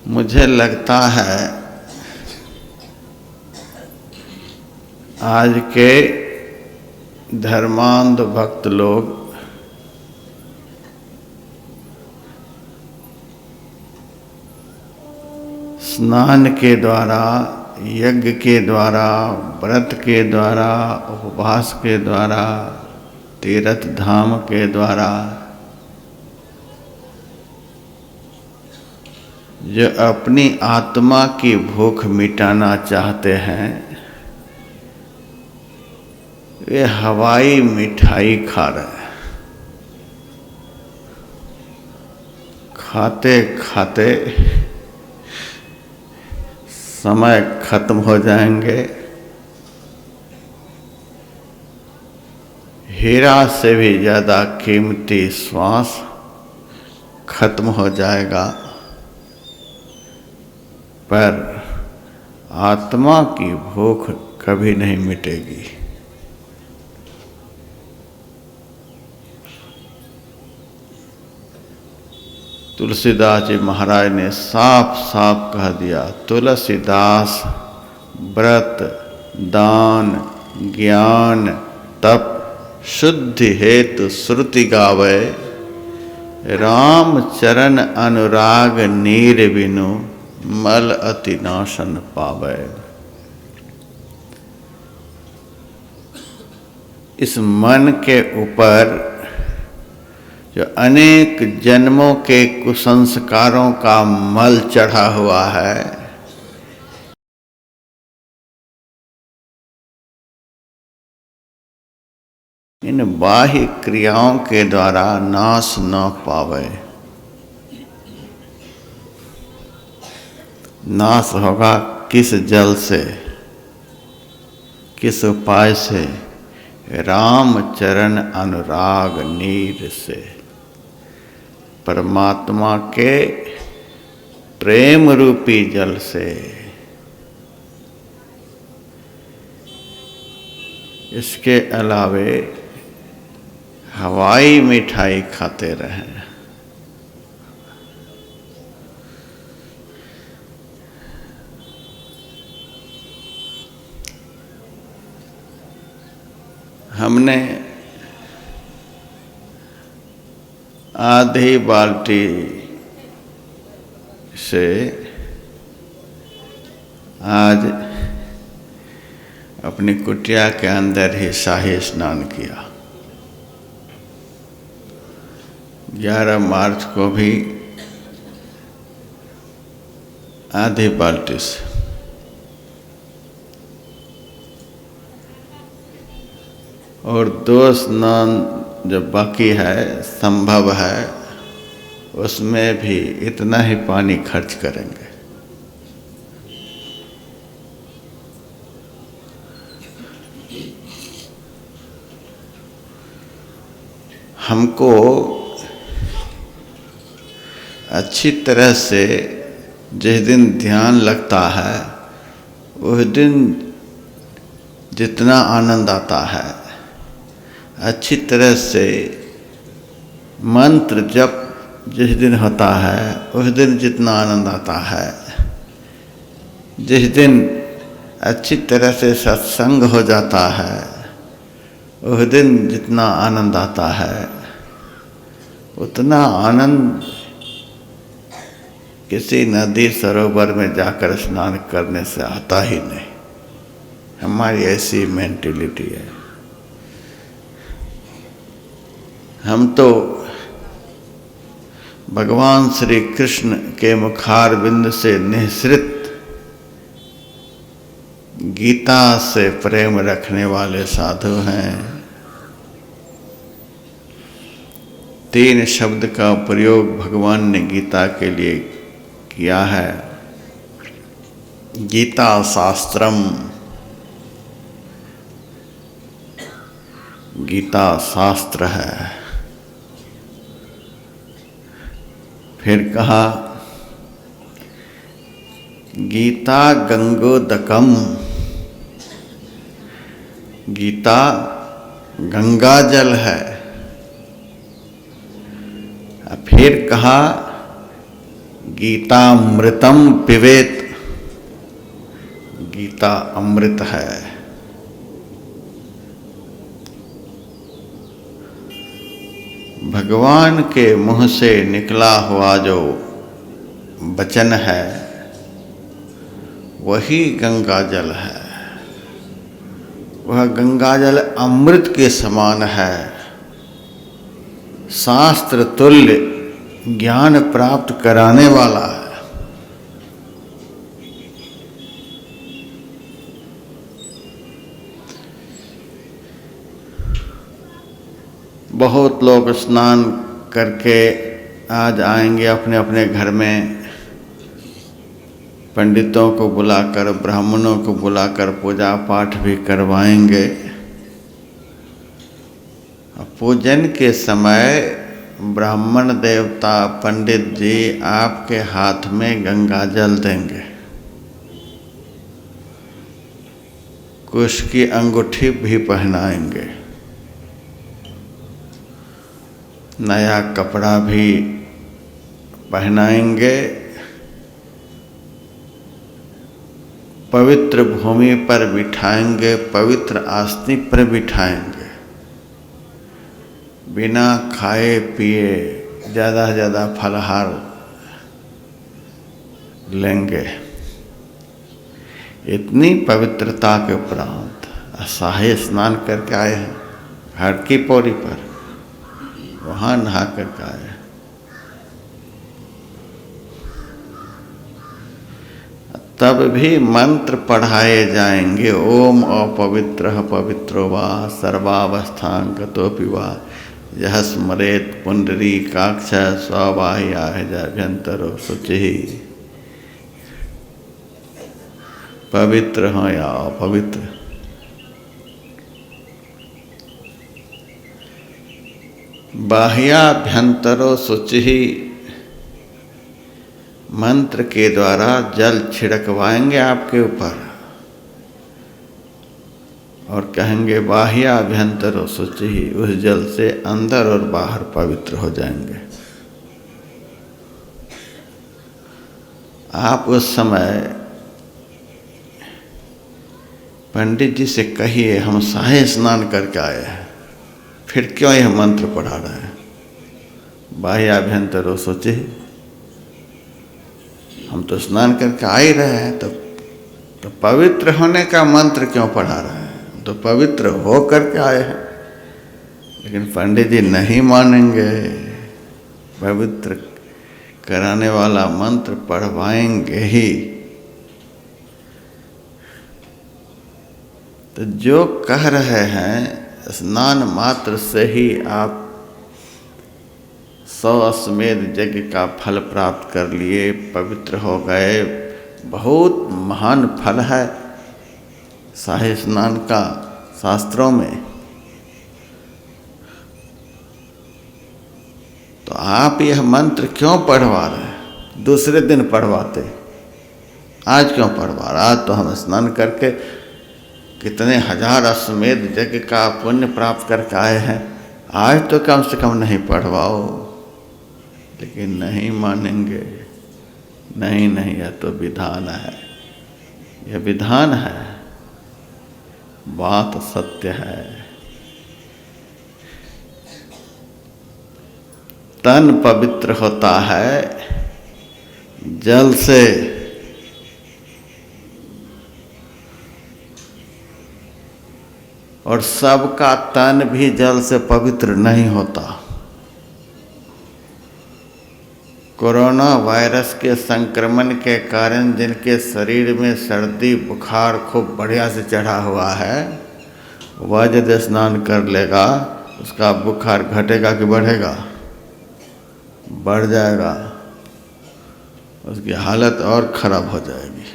मुझे लगता है आज के धर्मांध भक्त लोग स्नान के द्वारा, यज्ञ के द्वारा, व्रत के द्वारा, उपवास के द्वारा, तीर्थ धाम के द्वारा जो अपनी आत्मा की भूख मिटाना चाहते हैं, वे हवाई मिठाई खा रहे हैं। खाते खाते समय खत्म हो जाएंगे। हीरा से भी ज़्यादा कीमती श्वास खत्म हो जाएगा, पर आत्मा की भूख कभी नहीं मिटेगी। तुलसीदास जी महाराज ने साफ साफ कह दिया, तुलसीदास व्रत, दान, ज्ञान, तप, शुद्धि हेतु श्रुति गावे, राम चरण अनुराग नीर बिनु मल अति नाशन पावे। इस मन के ऊपर जो अनेक जन्मों के कुसंस्कारों का मल चढ़ा हुआ है, इन बाह्य क्रियाओं के द्वारा नाश न पावे। नाश होगा किस जल से, किस उपाय से? राम चरण अनुराग नीर से, परमात्मा के प्रेम रूपी जल से। इसके अलावे हवाई मिठाई खाते रहें। हमने आधी बाल्टी से आज अपनी कुटिया के अंदर ही शाही स्नान किया। 11 मार्च को भी आधी बाल्टी से, और 2 स्नान जो बाकी है, संभव है, उसमें भी इतना ही पानी खर्च करेंगे। हमको अच्छी तरह से जिस दिन ध्यान लगता है, उस दिन जितना आनंद आता है, अच्छी तरह से मंत्र जप जिस दिन होता है, उस दिन जितना आनंद आता है, जिस दिन अच्छी तरह से सत्संग हो जाता है, उस दिन जितना आनंद आता है, उतना आनंद किसी नदी सरोवर में जाकर स्नान करने से आता ही नहीं। हमारी ऐसी मेंटेलिटी है। हम तो भगवान श्री कृष्ण के मुखारविंद से निःसृत गीता से प्रेम रखने वाले साधु हैं। 3 शब्द का प्रयोग भगवान ने गीता के लिए किया है। गीता शास्त्रम, गीता शास्त्र है। फिर कहा गीता गंगोदकम, गीता गंगा जल है। फिर कहा गीतामृतम पिबेत, गीता अमृत है। भगवान के मुंह से निकला हुआ जो वचन है वही गंगा जल है। वह गंगा जल अमृत के समान है, शास्त्र तुल्य ज्ञान प्राप्त कराने वाला है। बहुत लोग स्नान करके आज आएंगे अपने अपने घर में, पंडितों को बुलाकर, ब्राह्मणों को बुलाकर पूजा पाठ भी करवाएंगे। पूजन के समय ब्राह्मण देवता पंडित जी आपके हाथ में गंगा जल देंगे, कुश की अंगूठी भी पहनाएंगे, नया कपड़ा भी पहनाएंगे, पवित्र भूमि पर बिठाएंगे, पवित्र आस्ती पर बिठाएंगे, बिना खाए पिए ज़्यादा से ज़्यादा फलहार लेंगे। इतनी पवित्रता के उपरांत शाही स्नान करके आए हैं हर की पौड़ी पर, वहाँ नहा करके आए हैं। तब भी मंत्र पढ़ाए जाएंगे, ओम अपवित्र पवित्रो वा सर्वावस्थांगतोऽपि वा यह स्मरेत पुंडरीकाक्ष स्वबाह्याभ्यंतरो शुचिः। पवित्र हो या अपवित्र, बाह्याभ्यंतरो शुचिः मंत्र के द्वारा जल छिड़कवाएंगे आपके ऊपर और कहेंगे बाह्याभ्यंतरो शुचिः, उस जल से अंदर और बाहर पवित्र हो जाएंगे। आप उस समय पंडित जी से कहिए हम शाही स्नान करके आए हैं, फिर क्यों यह मंत्र पढ़ा रहे हैं बाह्याभ्यंतरो शुचिः? हम तो स्नान करके आ ही रहे हैं, तो पवित्र होने का मंत्र क्यों पढ़ा रहे हैं? तो पवित्र हो करके आए हैं। लेकिन पंडित जी नहीं मानेंगे, पवित्र कराने वाला मंत्र पढ़वाएंगे ही। तो जो कह रहे हैं स्नान मात्र से ही आप 100 अश्वमेध यज्ञ का फल प्राप्त कर लिए, पवित्र हो गए, बहुत महान फल है शाही स्नान का शास्त्रों में। तो आप यह मंत्र क्यों पढ़वा रहे हैं? दूसरे दिन पढ़वाते, आज क्यों पढ़वा रहे? आज तो हम स्नान करके कितने हजार अश्वमेध यज्ञ का पुण्य प्राप्त करके आए हैं, आज तो कम से कम नहीं पढ़वाओ। लेकिन नहीं मानेंगे, नहीं नहीं, यह तो विधान है, यह विधान है, बात सत्य है। तन पवित्र होता है जल से, और सबका तन भी जल से पवित्र नहीं होता। कोरोना वायरस के संक्रमण के कारण जिनके शरीर में सर्दी बुखार खूब बढ़िया से चढ़ा हुआ है, वह यदि स्नान कर लेगा उसका बुखार घटेगा कि बढ़ेगा? बढ़ जाएगा, उसकी हालत और खराब हो जाएगी।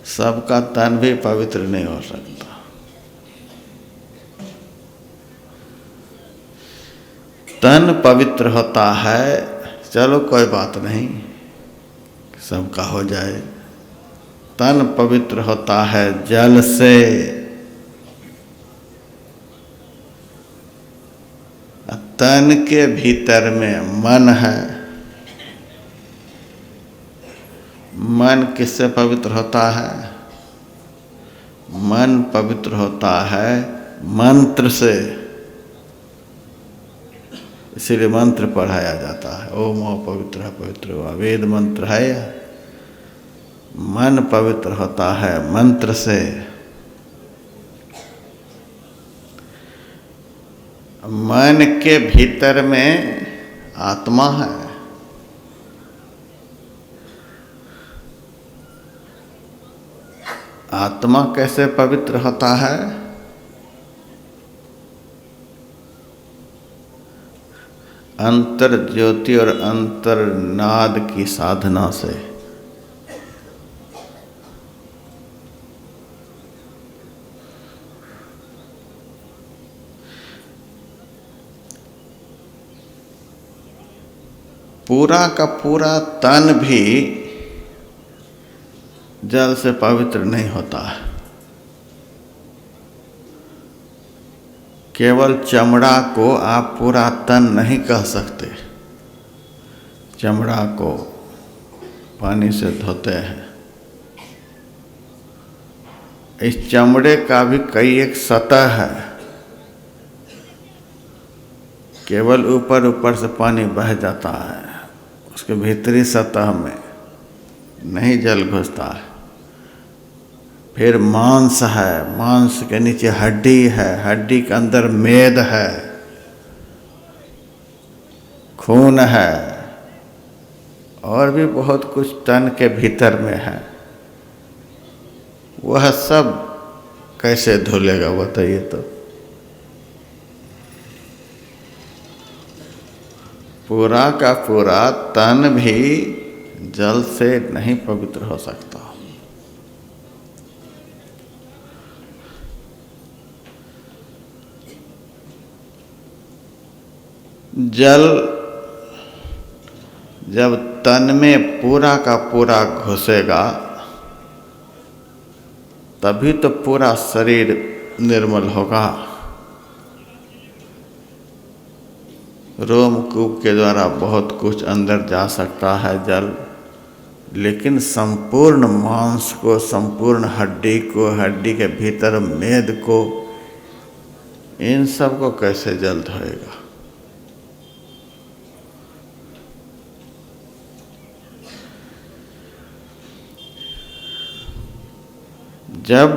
सबका तन भी पवित्र नहीं हो सकता। तन पवित्र होता है, चलो कोई बात नहीं, सबका हो जाए। तन पवित्र होता है जल से, तन के भीतर में मन है। मन किससे पवित्र होता है? मन पवित्र होता है मंत्र से। इसीलिए मंत्र पढ़ाया जाता है। ओम पवित्र पवित्र हुआ, वेद मंत्र है। मन पवित्र होता है मंत्र से। मन के भीतर में आत्मा है। आत्मा कैसे पवित्र होता है? अंतर ज्योति और अंतर नाद की साधना से। पूरा का पूरा तन भी जल से पवित्र नहीं होता है। केवल चमड़ा को आप पूरा तन नहीं कह सकते। चमड़ा को पानी से धोते हैं। इस चमड़े का भी कई एक सतह है। केवल ऊपर ऊपर से पानी बह जाता है, उसके भीतरी सतह में नहीं जल घुसता है। फिर मांस है, मांस के नीचे हड्डी है, हड्डी के अंदर मेद है, खून है, और भी बहुत कुछ तन के भीतर में है। वह सब कैसे धुलेगा बताइए तो? पूरा का पूरा तन भी जल से नहीं पवित्र हो सकता। जल जब तन में पूरा का पूरा घुसेगा तभी तो पूरा शरीर निर्मल होगा। रोमकूप के द्वारा बहुत कुछ अंदर जा सकता है जल, लेकिन संपूर्ण मांस को, संपूर्ण हड्डी को, हड्डी के भीतर मेद को, इन सब को कैसे जल धोएगा? जब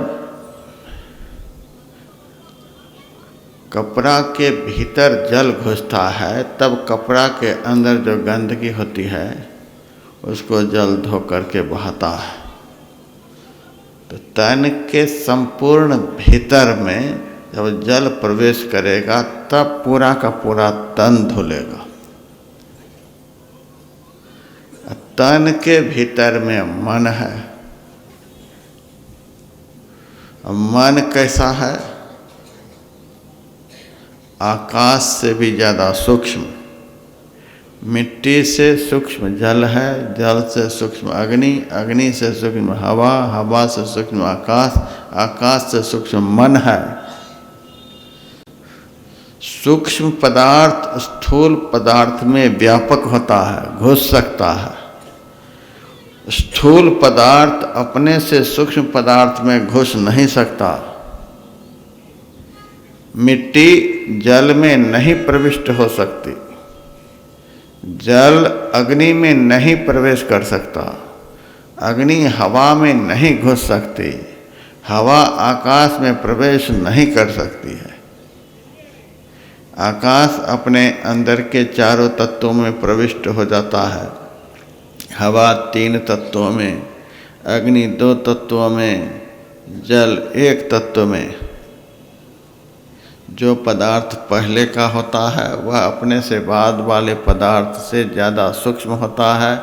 कपड़ा के भीतर जल घुसता है तब कपड़ा के अंदर जो गंदगी होती है उसको जल धो करके बहाता है। तो तन के संपूर्ण भीतर में जब जल प्रवेश करेगा तब पूरा का पूरा तन धुलेगा। तन के भीतर में मन है। मन कैसा है? आकाश से भी ज़्यादा सूक्ष्म। मिट्टी से सूक्ष्म जल है, जल से सूक्ष्म अग्नि, अग्नि से सूक्ष्म हवा, हवा से सूक्ष्म आकाश, आकाश से सूक्ष्म मन है। सूक्ष्म पदार्थ स्थूल पदार्थ में व्यापक होता है, घुस सकता है। स्थूल पदार्थ अपने से सूक्ष्म पदार्थ में घुस नहीं सकता। मिट्टी जल में नहीं प्रविष्ट हो सकती, जल अग्नि में नहीं प्रवेश कर सकता, अग्नि हवा में नहीं घुस सकती, हवा आकाश में प्रवेश नहीं कर सकती है। आकाश अपने अंदर के चारों तत्वों में प्रविष्ट हो जाता है। हवा 3 तत्वों में, अग्नि 2 तत्वों में, जल 1 तत्व में। जो पदार्थ पहले का होता है वह अपने से बाद वाले पदार्थ से ज़्यादा सूक्ष्म होता है।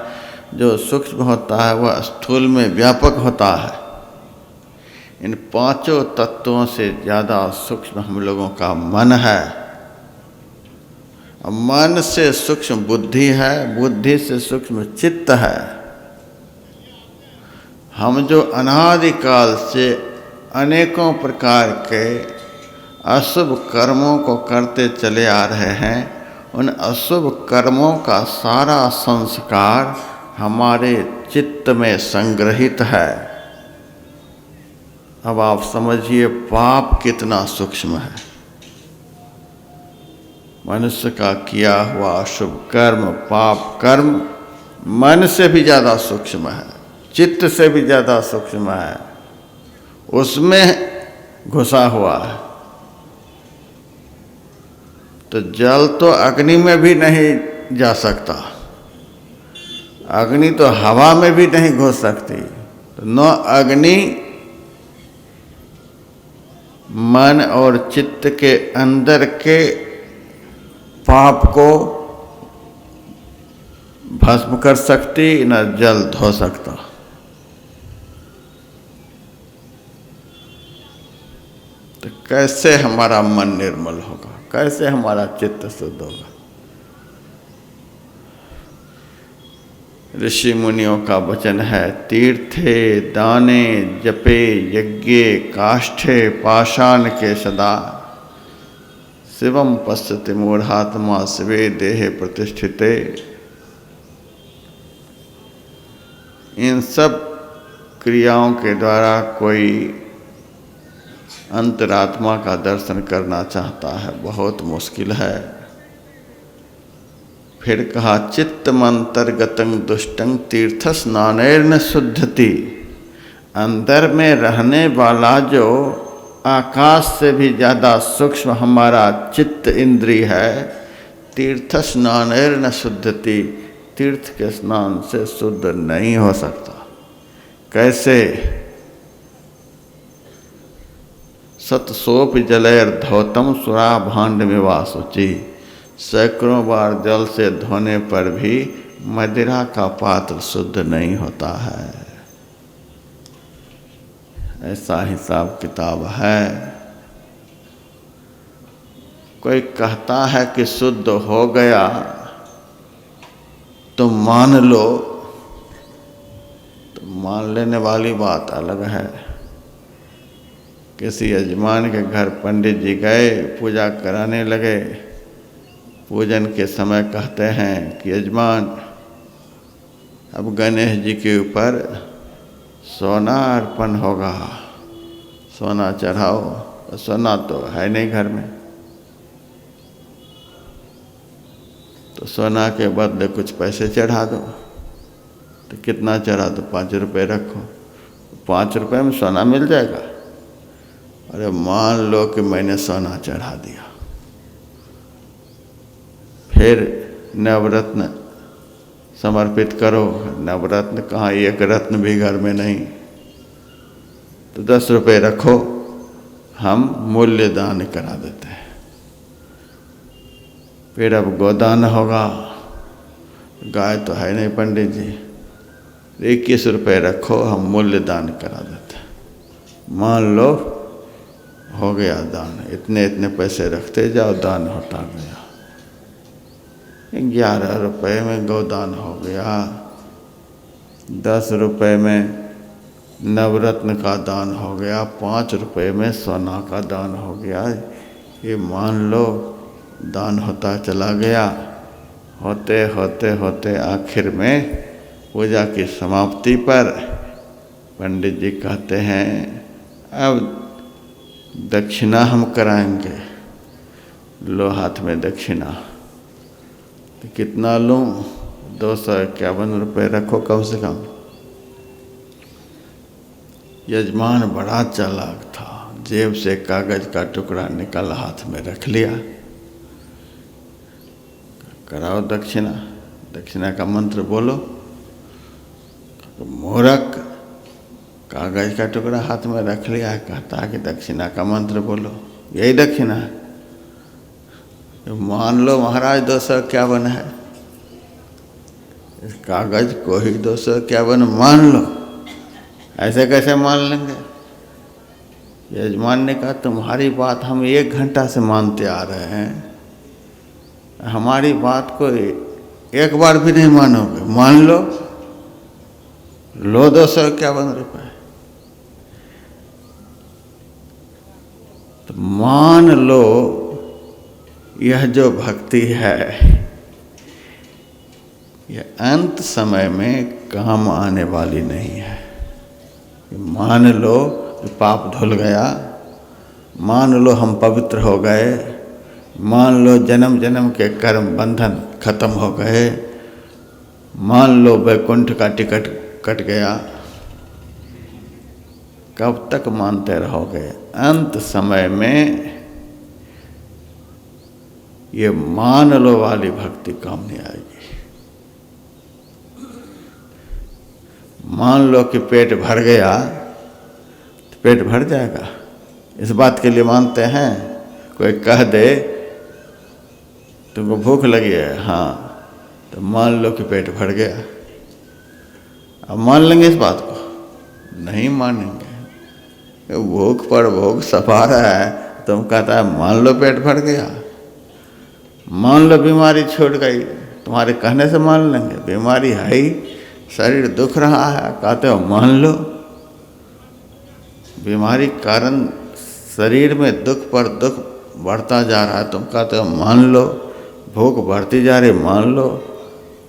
जो सूक्ष्म होता है वह स्थूल में व्यापक होता है। इन 5 तत्वों से ज़्यादा सूक्ष्म हम लोगों का मन है। मन से सूक्ष्म बुद्धि है, बुद्धि से सूक्ष्म चित्त है। हम जो अनादिकाल से अनेकों प्रकार के अशुभ कर्मों को करते चले आ रहे हैं उन अशुभ कर्मों का सारा संस्कार हमारे चित्त में संग्रहित है। अब आप समझिए पाप कितना सूक्ष्म है। मनुष्य का किया हुआ अशुभ कर्म, पाप कर्म मन से भी ज़्यादा सूक्ष्म है, चित्त से भी ज़्यादा सूक्ष्म है, उसमें घुसा हुआ है। तो जल तो अग्नि में भी नहीं जा सकता, अग्नि तो हवा में भी नहीं घुस सकती। तो न अग्नि मन और चित्त के अंदर के पाप को भस्म कर सकती, न जल धो सकता। तो कैसे हमारा मन निर्मल होगा, कैसे हमारा चित्त शुद्ध होगा? ऋषि मुनियों का वचन है, तीर्थे दाने जपे यज्ञे काष्ठे पाषाण के सदा, शिवम पश्यति मूढ़ात्मा शिवे देहे प्रतिष्ठिते। इन सब क्रियाओं के द्वारा कोई अंतरात्मा का दर्शन करना चाहता है, बहुत मुश्किल है। फिर कहा, चित्तमंतर्गतं दुष्टं तीर्थ स्नानैर्न शुद्धति। अंदर में रहने वाला जो आकाश से भी ज़्यादा सूक्ष्म हमारा चित्त इंद्रिय है, तीर्थ स्नानैर्न शुद्धति, तीर्थ के स्नान से शुद्ध नहीं हो सकता। कैसे? सतसोपि जलैर्धौतं सुरा भाण्डमिवा शुचि। सैकड़ों बार जल से धोने पर भी मदिरा का पात्र शुद्ध नहीं होता है। ऐसा हिसाब किताब है। कोई कहता है कि शुद्ध हो गया तो मान लो, तो मान लेने वाली बात अलग है। किसी यजमान के घर पंडित जी गए, पूजा कराने लगे। पूजन के समय कहते हैं कि यजमान, अब गणेश जी के ऊपर सोना अर्पण होगा, सोना चढ़ाओ। तो सोना तो है नहीं घर में, तो सोना के बदले कुछ पैसे चढ़ा दो। तो कितना चढ़ा दो? 5 रुपये रखो। 5 रुपये में सोना मिल जाएगा? अरे मान लो कि मैंने सोना चढ़ा दिया, फिर नवरत्न समर्पित करो। नवरत्न कहाँ, एक रत्न भी घर में नहीं। तो 10 रुपये रखो, हम मूल्य दान करा देते हैं। फिर अब गोदान होगा, गाय तो है नहीं पंडित जी, 21 रुपये रखो, हम मूल्य दान करा देते हैं। मान लो हो गया दान, इतने इतने पैसे रखते जाओ, दान होता गया। 11 रुपये में गोदान हो गया, 10 रुपये में नवरत्न का दान हो गया, 5 रुपये में सोना का दान हो गया। ये मान लो दान होता चला गया। होते होते होते आखिर में पूजा की समाप्ति पर पंडित जी कहते हैं, अब दक्षिणा हम कराएंगे। लो हाथ में दक्षिणा। तो कितना लूँ? 251 रुपये रखो कम से कम। यजमान बड़ा चालाक था, जेब से कागज का टुकड़ा निकाला, हाथ में रख लिया। कराओ दक्षिणा, दक्षिणा का मंत्र बोलो। तो मूर्ख, कागज का टुकड़ा हाथ में रख लिया, कहता कि दक्षिणा का मंत्र बोलो, यही दक्षिणा है। तो मान लो महाराज 251 है, इस कागज को ही 251 मान लो। ऐसे कैसे मान लेंगे? यजमान ने कहा, तुम्हारी बात हम 1 घंटा से मानते आ रहे हैं, हमारी बात को एक बार भी नहीं मानोगे? मान लो, लो 251 रुपये। तो मान लो यह जो भक्ति है यह अंत समय में काम आने वाली नहीं है। मान लो पाप धुल गया, मान लो हम पवित्र हो गए, मान लो जन्म जन्म के कर्म बंधन खत्म हो गए, मान लो वैकुंठ का टिकट कट गया, कब तक मानते रहोगे? अंत समय में ये मान लो वाली भक्ति काम नहीं आएगी। मान लो कि पेट भर गया तो पेट भर जाएगा, इस बात के लिए मानते हैं। कोई कह दे तुमको भूख लगी है, हाँ, तो मान लो कि पेट भर गया। अब मान लेंगे इस बात को? नहीं मानेंगे। भूख पर भूख सफा रहा है, तुम कहता है मान लो पेट भर गया। मान लो बीमारी छूट गई, तुम्हारे कहने से मान लेंगे? बीमारी है ही, शरीर दुख रहा है, कहते हो मान लो। बीमारी कारण शरीर में दुख पर दुख बढ़ता जा रहा है, तुम कहते हो मान लो। भूख बढ़ती जा रही, मान लो।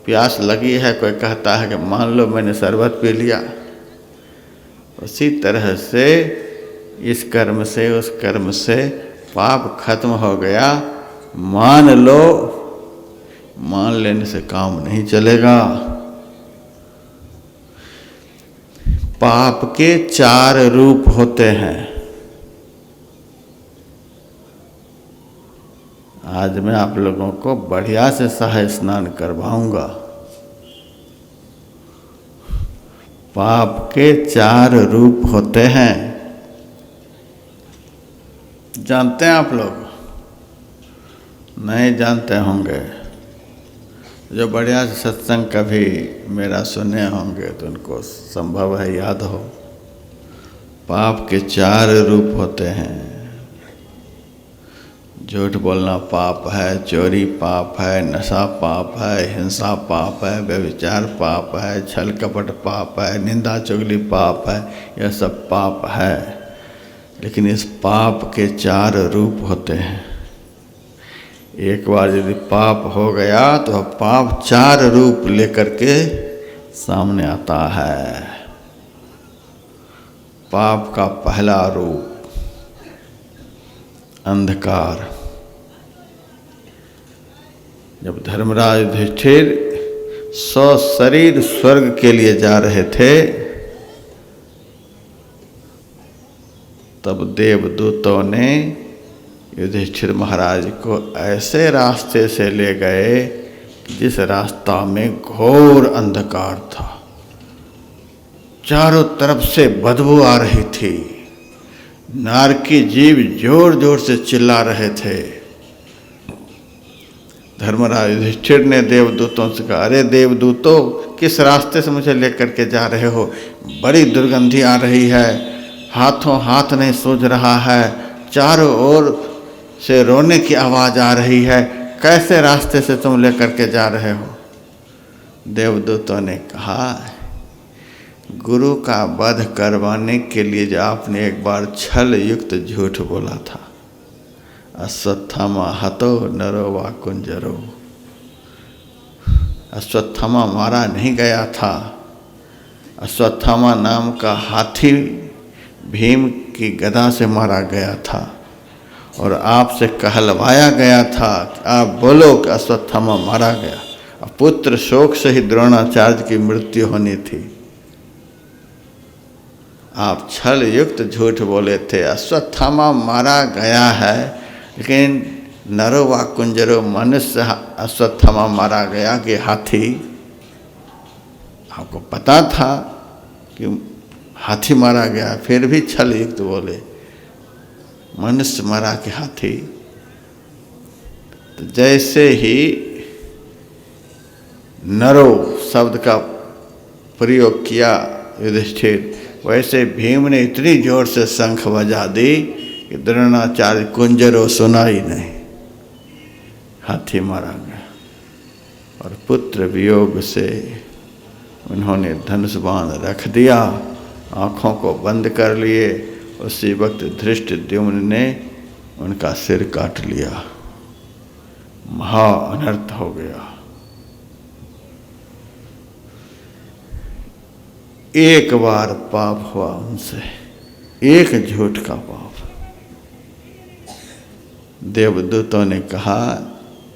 प्यास लगी है, कोई कहता है कि मान लो मैंने शरबत पी लिया। उसी तरह से इस कर्म से उस कर्म से पाप खत्म हो गया, मान लो। मान लेने से काम नहीं चलेगा। पाप के 4 रूप होते हैं। आज मैं आप लोगों को बढ़िया से सह स्नान करवाऊंगा। पाप के 4 रूप होते हैं, जानते हैं आप लोग? नहीं जानते होंगे। जो बढ़िया से सत्संग कभी मेरा सुने होंगे तो उनको संभव है याद हो। पाप के 4 रूप होते हैं। झूठ बोलना पाप है, चोरी पाप है, नशा पाप है, हिंसा पाप है, व्यभिचार पाप है, छल कपट पाप है, निंदा चुगली पाप है, यह सब पाप है। लेकिन इस पाप के 4 रूप होते हैं। एक बार यदि पाप हो गया तो पाप 4 रूप लेकर के सामने आता है। पाप का पहला रूप अंधकार। जब धर्मराज युधिष्ठिर 100 शरीर स्वर्ग के लिए जा रहे थे, तब देवदूतों ने युधिष्ठिर महाराज को ऐसे रास्ते से ले गए जिस रास्ता में घोर अंधकार था। चारों तरफ से बदबू आ रही थी। नारकी जीव जोर जोर से चिल्ला रहे थे। धर्मराज युधिष्ठिर ने देवदूतों से कहा, अरे देवदूतों, किस रास्ते से मुझे लेकर के जा रहे हो? बड़ी दुर्गंधी आ रही है, हाथों हाथ नहीं सूझ रहा है, चारों ओर से रोने की आवाज़ आ रही है, कैसे रास्ते से तुम लेकर के जा रहे हो? देवदूतों ने कहा, गुरु का वध करवाने के लिए जो आपने एक बार छल युक्त झूठ बोला था, अश्वत्थामा हतो नरो वा कुंजरो। अश्वत्थामा मारा नहीं गया था। अश्वत्थामा नाम का हाथी भीम की गदा से मारा गया था और आपसे कहलवाया गया था कि आप बोलो कि अश्वत्थामा मारा गया। पुत्र शोक से ही द्रोणाचार्य की मृत्यु होनी थी। आप छल युक्त झूठ बोले थे। अश्वत्थामा मारा गया है, लेकिन नरो वा कुंजरो, मनुष्य अश्वत्थामा मारा गया कि हाथी? आपको पता था कि हाथी मारा गया, फिर भी छल युक्त बोले, मनुष्य मरा के हाथी। तो जैसे ही नरो शब्द का प्रयोग किया युधिष्ठिर, वैसे भीम ने इतनी जोर से शंख बजा दी कि द्रोणाचार्य कुंजरो सुना ही नहीं, हाथी मारा गया। और पुत्र वियोग से उन्होंने धनुष बाण रख दिया, आँखों को बंद कर लिए। उसी वक्त धृष्टद्युम्न ने उनका सिर काट लिया। महा अनर्थ हो गया। एक बार पाप हुआ उनसे, एक झूठ का पाप। देवदूतों ने कहा,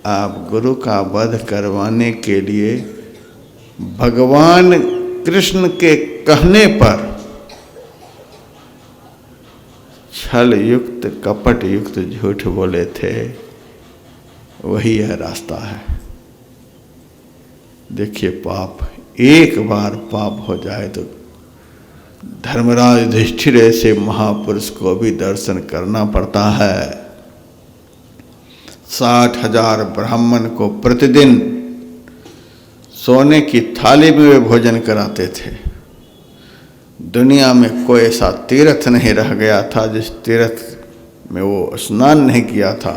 आप गुरु का वध करवाने के लिए भगवान कृष्ण के कहने पर छल युक्त कपट युक्त झूठ बोले थे, वही यह रास्ता है। देखिए, पाप एक बार पाप हो जाए तो धर्मराज युधिष्ठिर ऐसे महापुरुष को भी दर्शन करना पड़ता है। 60,000 ब्राह्मण को प्रतिदिन सोने की थाली में वे भोजन कराते थे। दुनिया में कोई ऐसा तीर्थ नहीं रह गया था जिस तीर्थ में वो स्नान नहीं किया था,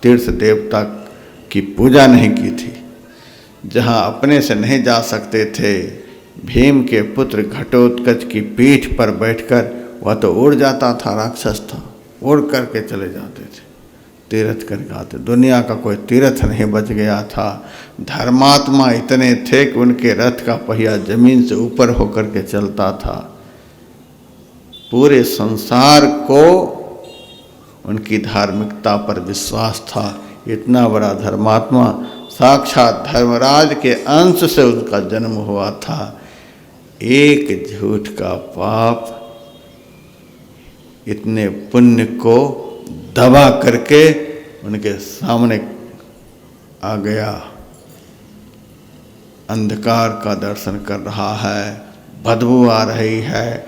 तीर्थ देवता की पूजा नहीं की थी। जहाँ अपने से नहीं जा सकते थे, भीम के पुत्र घटोत्कच की पीठ पर बैठकर वह तो उड़ जाता था, राक्षस था, उड़ करके चले जाते थे, तीर्थ करके आते। दुनिया का कोई तीर्थ नहीं बच गया था। धर्मात्मा इतने थे कि उनके रथ का पहिया जमीन से ऊपर होकर के चलता था। पूरे संसार को उनकी धार्मिकता पर विश्वास था। इतना बड़ा धर्मात्मा, साक्षात धर्मराज के अंश से उनका जन्म हुआ था। एक झूठ का पाप इतने पुण्य को दबा करके उनके सामने आ गया। अंधकार का दर्शन कर रहा है, बदबू आ रही है,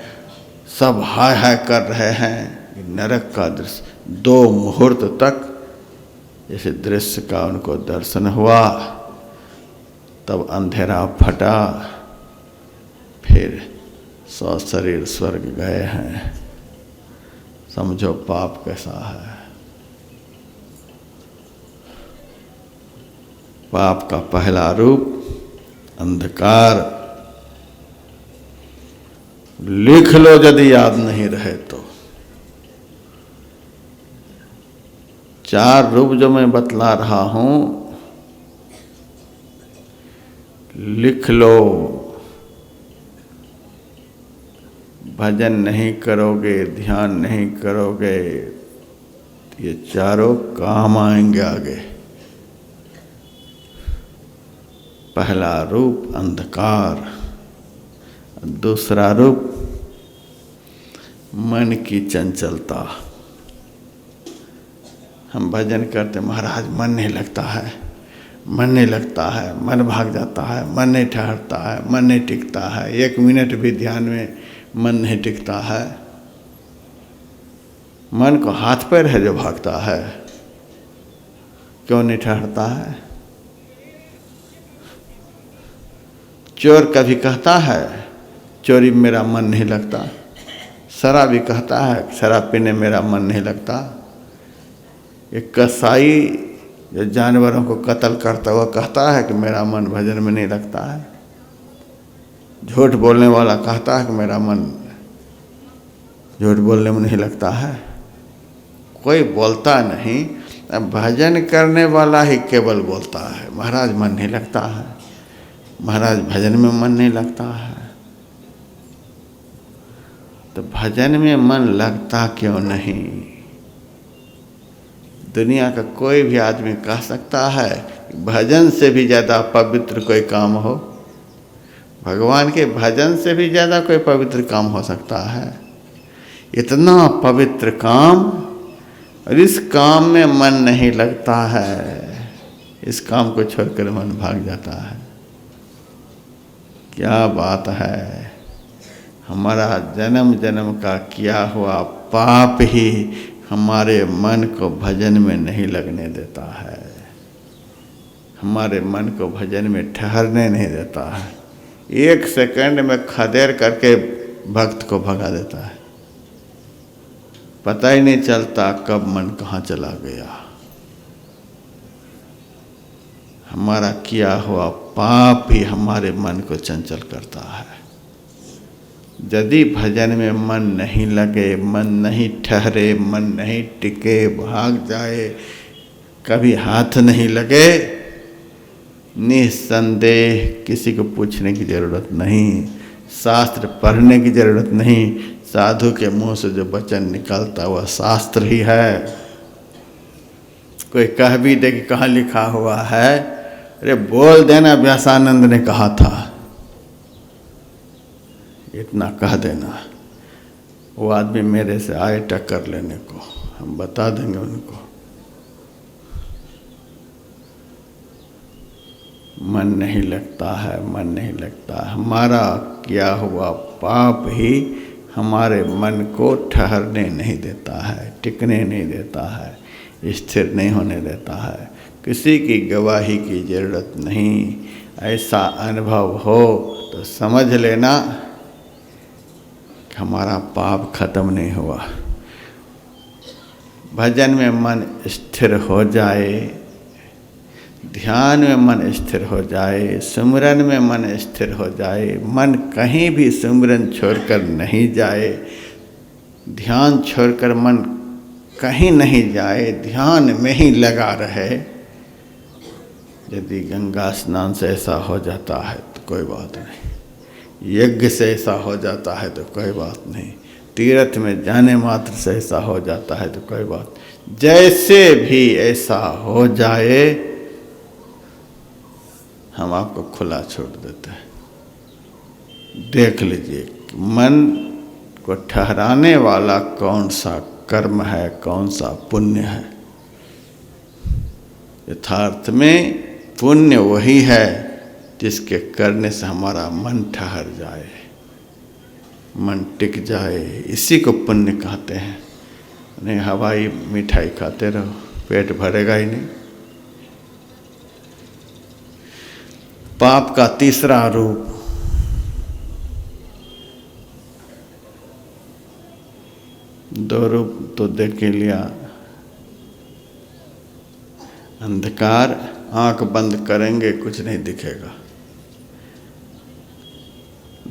सब हाय हाय कर रहे हैं। नरक का दृश्य 2 मुहूर्त तक इस दृश्य का उनको दर्शन हुआ, तब अंधेरा फटा, फिर सशरीर स्वर्ग गए हैं। समझो पाप कैसा है। पाप का पहला रूप अंधकार। लिख लो यदि याद नहीं रहे तो। 4 रूप जो मैं बतला रहा हूं, लिख लो। भजन नहीं करोगे, ध्यान नहीं करोगे, ये चारों काम आएंगे आगे। पहला रूप अंधकार, दूसरा रूप मन की चंचलता। हम भजन करते, महाराज मन नहीं लगता है, मन नहीं लगता है, मन भाग जाता है, मन नहीं ठहरता है, मन नहीं टिकता है, 1 मिनट भी ध्यान में मन नहीं टिकता है। मन को हाथ पैर है जो भागता है, क्यों नहीं ठहरता है? चोर कभी कहता है चोरी में मेरा मन नहीं लगता, शराबी कहता है शराब पीने मेरा मन नहीं लगता। एक कसाई जो जानवरों को कत्ल करता हुआ कहता है कि मेरा मन भजन में नहीं लगता है। झूठ बोलने वाला कहता है कि मेरा मन झूठ बोलने में नहीं लगता है। कोई बोलता नहीं, भजन करने वाला ही केवल बोलता है, महाराज मन नहीं लगता है, महाराज भजन में मन नहीं लगता है। तो भजन में मन लगता क्यों नहीं? दुनिया का कोई भी आदमी कह सकता है भजन से भी ज़्यादा पवित्र कोई काम हो? भगवान के भजन से भी ज़्यादा कोई पवित्र काम हो सकता है? इतना पवित्र काम, और इस काम में मन नहीं लगता है। इस काम को छोड़कर मन भाग जाता है। क्या बात है! हमारा जन्म जन्म का किया हुआ पाप ही हमारे मन को भजन में नहीं लगने देता है, हमारे मन को भजन में ठहरने नहीं देता है। 1 सेकंड में खदेड़ करके भक्त को भगा देता है, पता ही नहीं चलता कब मन कहाँ चला गया। हमारा किया हुआ पाप ही हमारे मन को चंचल करता है। यदि भजन में मन नहीं लगे, मन नहीं ठहरे, मन नहीं टिके, भाग जाए, कभी हाथ नहीं लगे, निसंदेह किसी को पूछने की जरूरत नहीं, शास्त्र पढ़ने की जरूरत नहीं। साधु के मुंह से जो वचन निकलता वह शास्त्र ही है। कोई कह भी दे कि कहाँ लिखा हुआ है, अरे बोल देना व्यासानंद ने कहा था, इतना कह देना। वो आदमी मेरे से आए टक्कर लेने को, हम बता देंगे उनको। मन नहीं लगता है, मन नहीं लगता। हमारा किया हुआ पाप ही हमारे मन को ठहरने नहीं देता है, टिकने नहीं देता है, स्थिर नहीं होने देता है। किसी की गवाही की जरूरत नहीं। ऐसा अनुभव हो तो समझ लेना कि हमारा पाप खत्म नहीं हुआ। भजन में मन स्थिर हो जाए, ध्यान में मन स्थिर हो जाए, सिमरन में मन स्थिर हो जाए, मन कहीं भी सिमरन छोड़कर नहीं जाए, ध्यान छोड़कर मन कहीं नहीं जाए, ध्यान में ही लगा रहे। यदि गंगा स्नान से ऐसा हो जाता है तो कोई बात नहीं, यज्ञ से ऐसा हो जाता है तो कोई बात नहीं, तीर्थ में जाने मात्र से ऐसा हो जाता है तो कोई बात, जैसे भी ऐसा हो जाए हम आपको खुला छोड़ देते हैं। देख लीजिए मन को ठहराने वाला कौन सा कर्म है, कौन सा पुण्य है। यथार्थ में पुण्य वही है जिसके करने से हमारा मन ठहर जाए, मन टिक जाए, इसी को पुण्य कहते हैं। नहीं हवाई मिठाई खाते रहो, पेट भरेगा ही नहीं। पाप का तीसरा रूप दो रूप तो देख के लिया। अंधकार, आंख बंद करेंगे कुछ नहीं दिखेगा।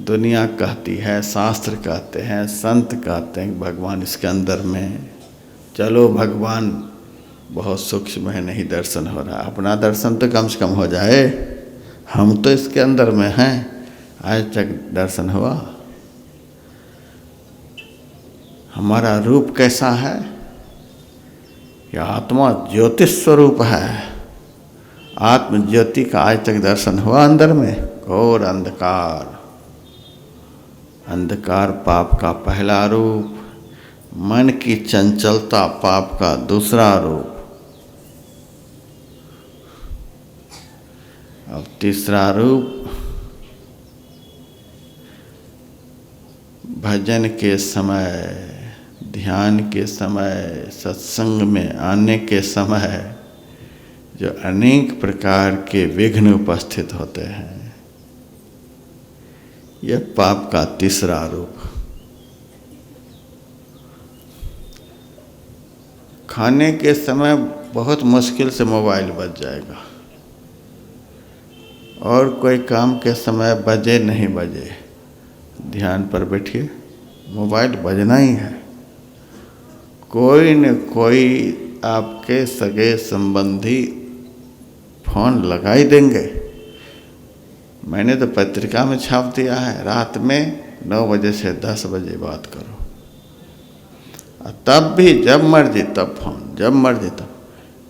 दुनिया कहती है, शास्त्र कहते हैं, संत कहते हैं भगवान इसके अंदर में। चलो भगवान बहुत सूक्ष्म है, नहीं दर्शन हो रहा, अपना दर्शन तो कम से कम हो जाए। हम तो इसके अंदर में हैं, आज तक दर्शन हुआ? हमारा रूप कैसा है? यह आत्मा ज्योतिष स्वरूप है। आत्म ज्योति का आज तक दर्शन हुआ अंदर में? घोर अंधकार। अंधकार पाप का पहला रूप, मन की चंचलता पाप का दूसरा रूप। अब तीसरा रूप, भजन के समय, ध्यान के समय, सत्संग में आने के समय जो अनेक प्रकार के विघ्न उपस्थित होते हैं, यह पाप का तीसरा रूप। खाने के समय बहुत मुश्किल से मोबाइल बज जाएगा, और कोई काम के समय बजे नहीं बजे, ध्यान पर बैठिए, मोबाइल बजना ही है। कोई न कोई आपके सगे संबंधी फोन लगा ही देंगे। मैंने तो पत्रिका में छाप दिया है, रात में 9 बजे से 10 बजे बात करो, और तब भी जब मर्जी तब फोन, जब मर्जी तब।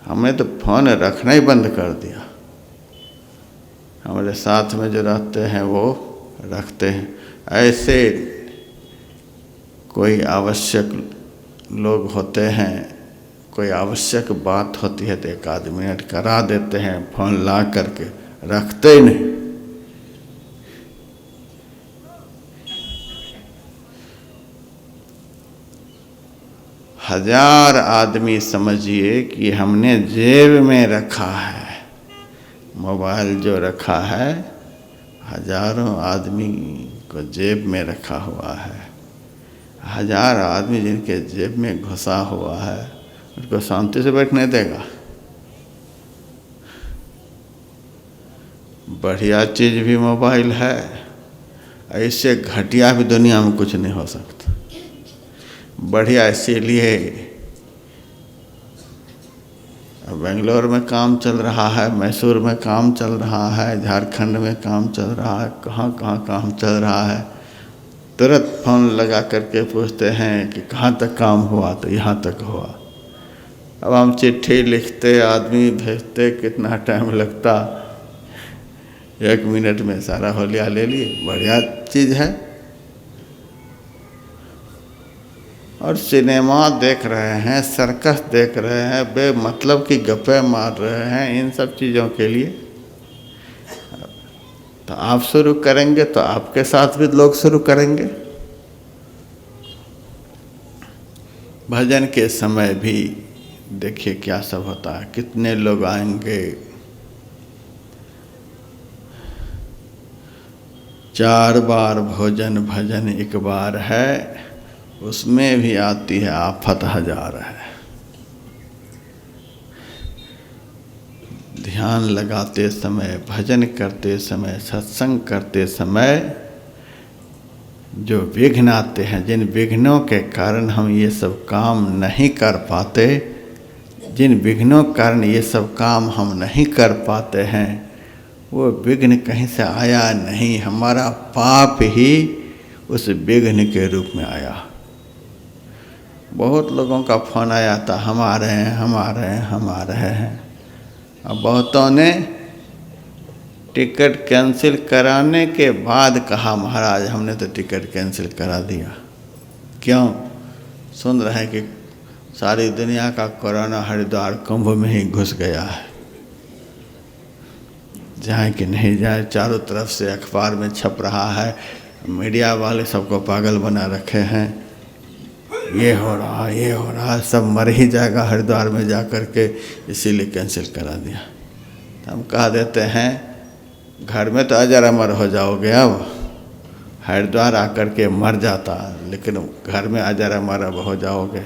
हमने तो फोन रखना ही बंद कर दिया। हमारे साथ में जो रहते हैं वो रखते हैं। ऐसे कोई आवश्यक लोग होते हैं, कोई आवश्यक बात होती है तो 1 मिनट करा देते हैं, फोन ला करके रखते ही नहीं। हजार आदमी समझिए कि हमने जेब में रखा है, मोबाइल जो रखा है हजारों आदमी को जेब में रखा हुआ है। 1000 आदमी जिनके जेब में घुसा हुआ है उनको शांति से बैठने देगा? बढ़िया चीज़ भी मोबाइल है, ऐसे घटिया भी दुनिया में कुछ नहीं हो सकता। बढ़िया इसीलिए बेंगलोर में काम चल रहा है, मैसूर में काम चल रहा है, झारखंड में काम चल रहा है, कहाँ कहाँ काम चल रहा है। तुरंत फ़ोन लगा करके पूछते हैं कि कहाँ तक काम हुआ, तो यहाँ तक हुआ। अब हम चिट्ठी लिखते, आदमी भेजते, कितना टाइम लगता, 1 मिनट में सारा होलिया ले लिए। बढ़िया चीज़ है। और सिनेमा देख रहे हैं, सर्कस देख रहे हैं, बेमतलब की गप्पे मार रहे हैं, इन सब चीज़ों के लिए तो आप शुरू करेंगे तो आपके साथ भी लोग शुरू करेंगे। भजन के समय भी देखिए क्या सब होता है, कितने लोग आएंगे। 4 बार भोजन भजन 1 बार है, उसमें भी आती है आफत 1000 है। ध्यान लगाते समय, भजन करते समय, सत्संग करते समय जो विघ्न आते हैं, जिन विघ्नों के कारण हम ये सब काम नहीं कर पाते, जिन विघ्नों के कारण ये सब काम हम नहीं कर पाते हैं, वो विघ्न कहीं से आया नहीं, हमारा पाप ही उस विघ्न के रूप में आया। बहुत लोगों का फ़ोन आया था, हम आ रहे हैं, हम आ रहे हैं, हम आ रहे हैं। अब बहुतों ने टिकट कैंसिल कराने के बाद कहा, महाराज हमने तो टिकट कैंसिल करा दिया। क्यों? सुन रहे हैं कि सारी दुनिया का कोरोना हरिद्वार कुंभ में ही घुस गया है। जाए कि नहीं जाए, चारों तरफ से अखबार में छप रहा है, मीडिया वाले सबको पागल बना रखे हैं, ये हो रहा, ये हो रहा, सब मर ही जाएगा हरिद्वार में जा कर के, इसीलिए कैंसिल करा दिया। तो हम कह देते हैं घर में तो अजर अमर हो जाओगे, अब हरिद्वार आकर के मर जाता, लेकिन घर में अजर अमर अब हो जाओगे,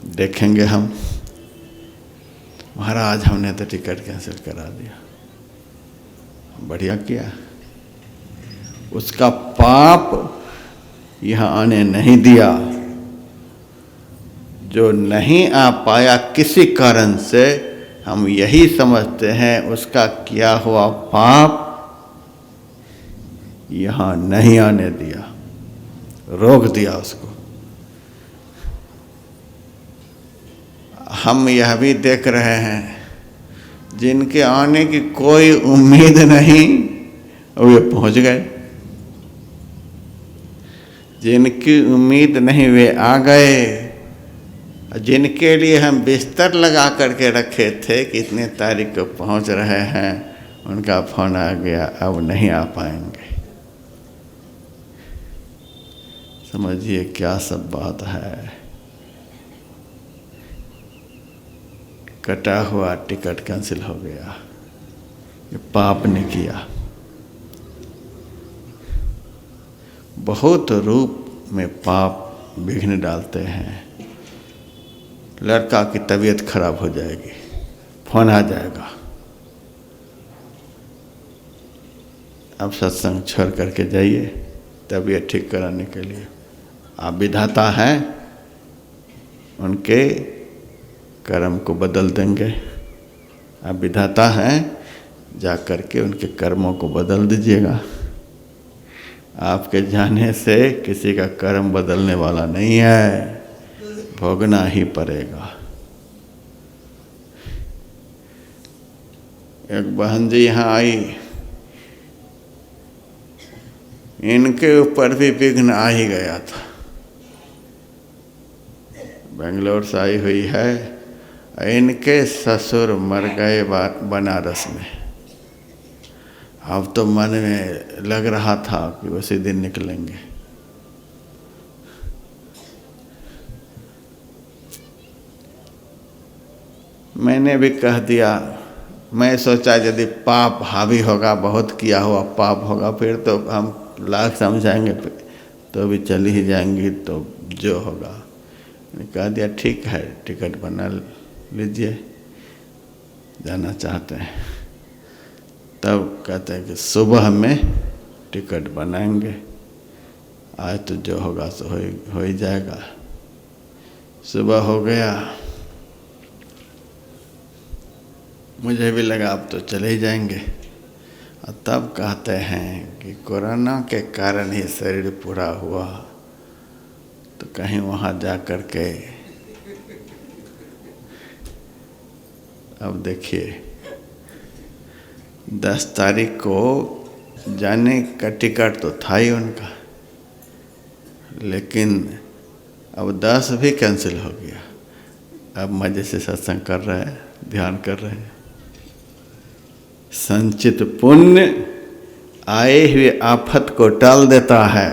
देखेंगे हम। महाराज हमने तो टिकट कैंसिल करा दिया। बढ़िया किया। उसका पाप यहाँ आने नहीं दिया। जो नहीं आ पाया किसी कारण से, हम यही समझते हैं उसका किया हुआ पाप यहाँ नहीं आने दिया, रोक दिया उसको। हम यह भी देख रहे हैं जिनके आने की कोई उम्मीद नहीं, वे पहुंच गए। जिनकी उम्मीद नहीं वे आ गए। जिनके लिए हम बिस्तर लगा करके रखे थे कि इतने तारीख को पहुंच रहे हैं, उनका फोन आ गया, अब नहीं आ पाएंगे। समझिए क्या सब बात है। कटा हुआ टिकट कैंसिल हो गया, ये पाप ने किया। बहुत रूप में पाप विघ्न डालते हैं। लड़का की तबीयत खराब हो जाएगी, फोन आ जाएगा, अब सत्संग छोड़ करके जाइए तबीयत ठीक कराने के लिए। आप विधाता हैं, उनके कर्म को बदल देंगे। आप विधाता हैं, जा कर के उनके कर्मों को बदल दीजिएगा। आपके जाने से किसी का कर्म बदलने वाला नहीं है, भोगना ही पड़ेगा। एक बहन जी यहाँ आई, इनके ऊपर भी विघ्न आ ही गया था। बेंगलोर से आई हुई है, इनके ससुर मर गए बनारस में। अब तो मन में लग रहा था कि उसी दिन निकलेंगे। मैंने भी कह दिया, मैं सोचा यदि पाप हावी होगा, बहुत किया हुआ पाप होगा, फिर तो हम लाख समझाएंगे तो भी चली ही जाएंगी, तो जो होगा। मैंने कह दिया ठीक है, टिकट बना लीजिए, जाना चाहते हैं। तब कहते हैं कि सुबह में टिकट बनाएंगे, आज तो जो होगा सो हो ही जाएगा। सुबह हो गया, मुझे भी लगा अब तो चले ही जाएंगे। और तब कहते हैं कि कोरोना के कारण ही शरीर पूरा हुआ, तो कहीं वहाँ जा कर के अब देखिए 10 तारीख को जाने का टिकट तो था ही उनका, लेकिन अब 10 भी कैंसिल हो गया। अब मजे से सत्संग कर रहे हैं, ध्यान कर रहे हैं। संचित पुण्य आए हुए आफत को टाल देता है,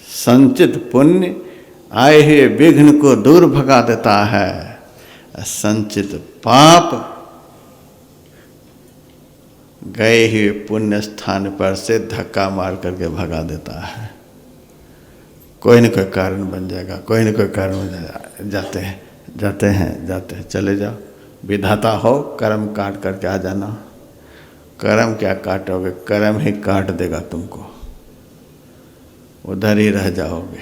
संचित पुण्य आए हुए विघ्न को दूर भगा देता है, संचित पाप गए हुए पुण्य स्थान पर से धक्का मार करके भगा देता है। कोई न कोई कारण बन जाएगा, कोई न कोई कारण बन जाएगा। जाते हैं, चले जाओ। विधाता हो, कर्म काट करके आ जाना। कर्म क्या काटोगे, कर्म ही काट देगा तुमको, उधर ही रह जाओगे।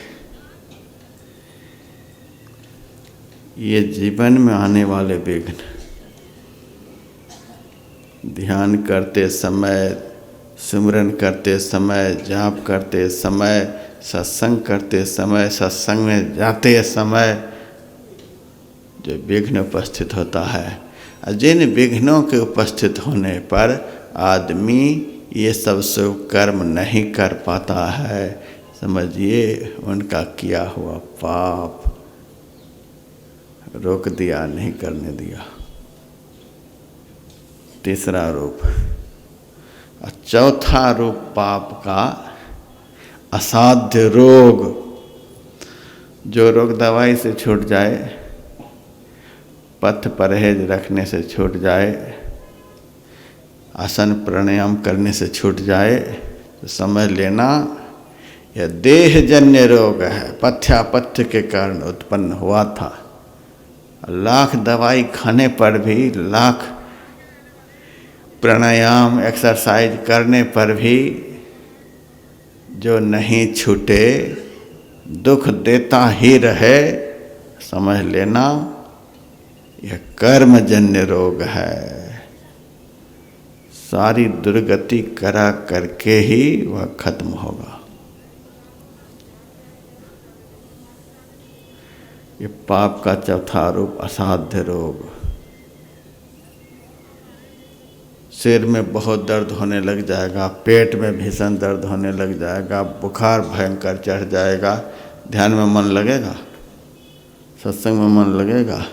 ये जीवन में आने वाले विघ्न, ध्यान करते समय, सिमरन करते समय, जाप करते समय, सत्संग करते समय, सत्संग में जाते समय जो विघ्न उपस्थित होता है, जिन विघ्नों के उपस्थित होने पर आदमी ये सब शुभ कर्म नहीं कर पाता है, समझिए उनका किया हुआ पाप रोक दिया, नहीं करने दिया। तीसरा रूप। और चौथा रूप पाप का असाध्य रोग। जो रोग दवाई से छूट जाए, पथ परहेज रखने से छूट जाए, आसन प्राणायाम करने से छूट जाए, तो समझ लेना यह देहजन्य रोग है, पथ्यापथ्य के कारण उत्पन्न हुआ था। लाख दवाई खाने पर भी, लाख प्राणायाम एक्सरसाइज करने पर भी जो नहीं छूटे, दुख देता ही रहे, समझ लेना यह कर्मजन्य रोग है। सारी दुर्गति करा करके ही वह खत्म होगा। ये पाप का चौथा रूप असाध्य रोग। सिर में बहुत दर्द होने लग जाएगा, पेट में भीषण दर्द होने लग जाएगा, बुखार भयंकर चढ़ जाएगा। ध्यान में मन लगेगा, सत्संग में मन लगेगा।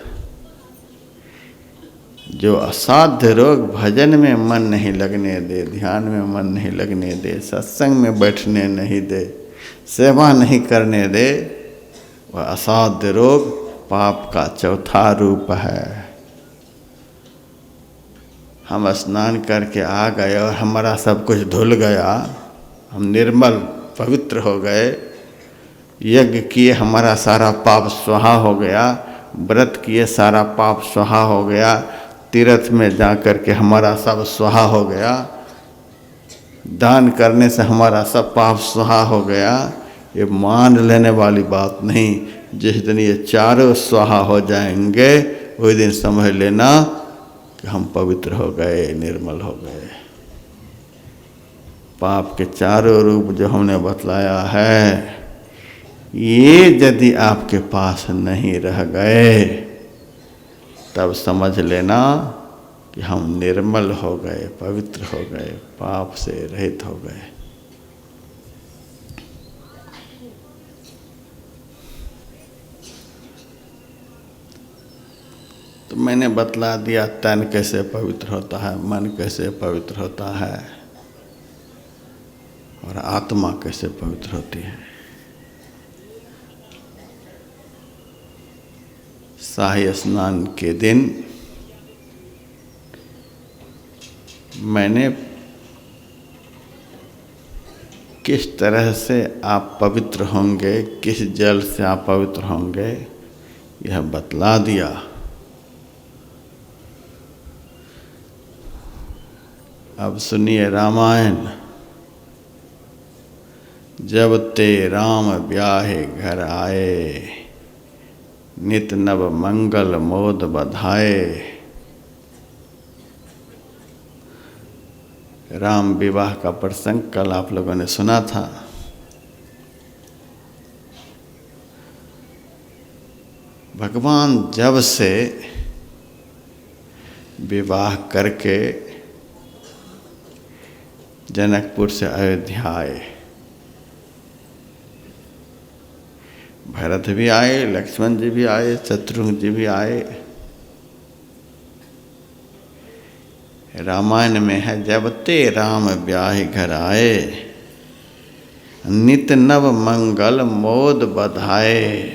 जो असाध्य रोग भजन में मन नहीं लगने दे, ध्यान में मन नहीं लगने दे, सत्संग में बैठने नहीं दे, सेवा नहीं करने दे, वह असाध्य रोग पाप का चौथा रूप है। हम स्नान करके आ गए और हमारा सब कुछ धुल गया, हम निर्मल पवित्र हो गए, यज्ञ किए हमारा सारा पाप स्वाहा हो गया, व्रत किए सारा पाप स्वाहा हो गया, तीर्थ में जा कर के हमारा सब स्वाहा हो गया, दान करने से हमारा सब पाप स्वाहा हो गया। ये मान लेने वाली बात नहीं। जिस दिन ये चारों स्वाहा हो जाएंगे, वही दिन समझ लेना कि हम पवित्र हो गए, निर्मल हो गए। पाप के चारों रूप जो हमने बतलाया है, ये यदि आपके पास नहीं रह गए, तब समझ लेना कि हम निर्मल हो गए, पवित्र हो गए, पाप से रहित हो गए। तो मैंने बतला दिया तन कैसे पवित्र होता है, मन कैसे पवित्र होता है, और आत्मा कैसे पवित्र होती है। शाही स्नान के दिन मैंने किस तरह से आप पवित्र होंगे, किस जल से आप पवित्र होंगे, यह बतला दिया। अब सुनिए रामायण। जब ते राम ब्याहे घर आए, नित नव मंगल मोद बधाए, राम विवाह का प्रसंग कल आप लोगों ने सुना था। भगवान जब से विवाह करके जनकपुर से अयोध्या आए, भरत भी आए, लक्ष्मण जी भी आए, शत्रुघ्न जी भी आए। रामायण में है, जब ते राम ब्याहि घर आए, नित नव मंगल मोद बधाए।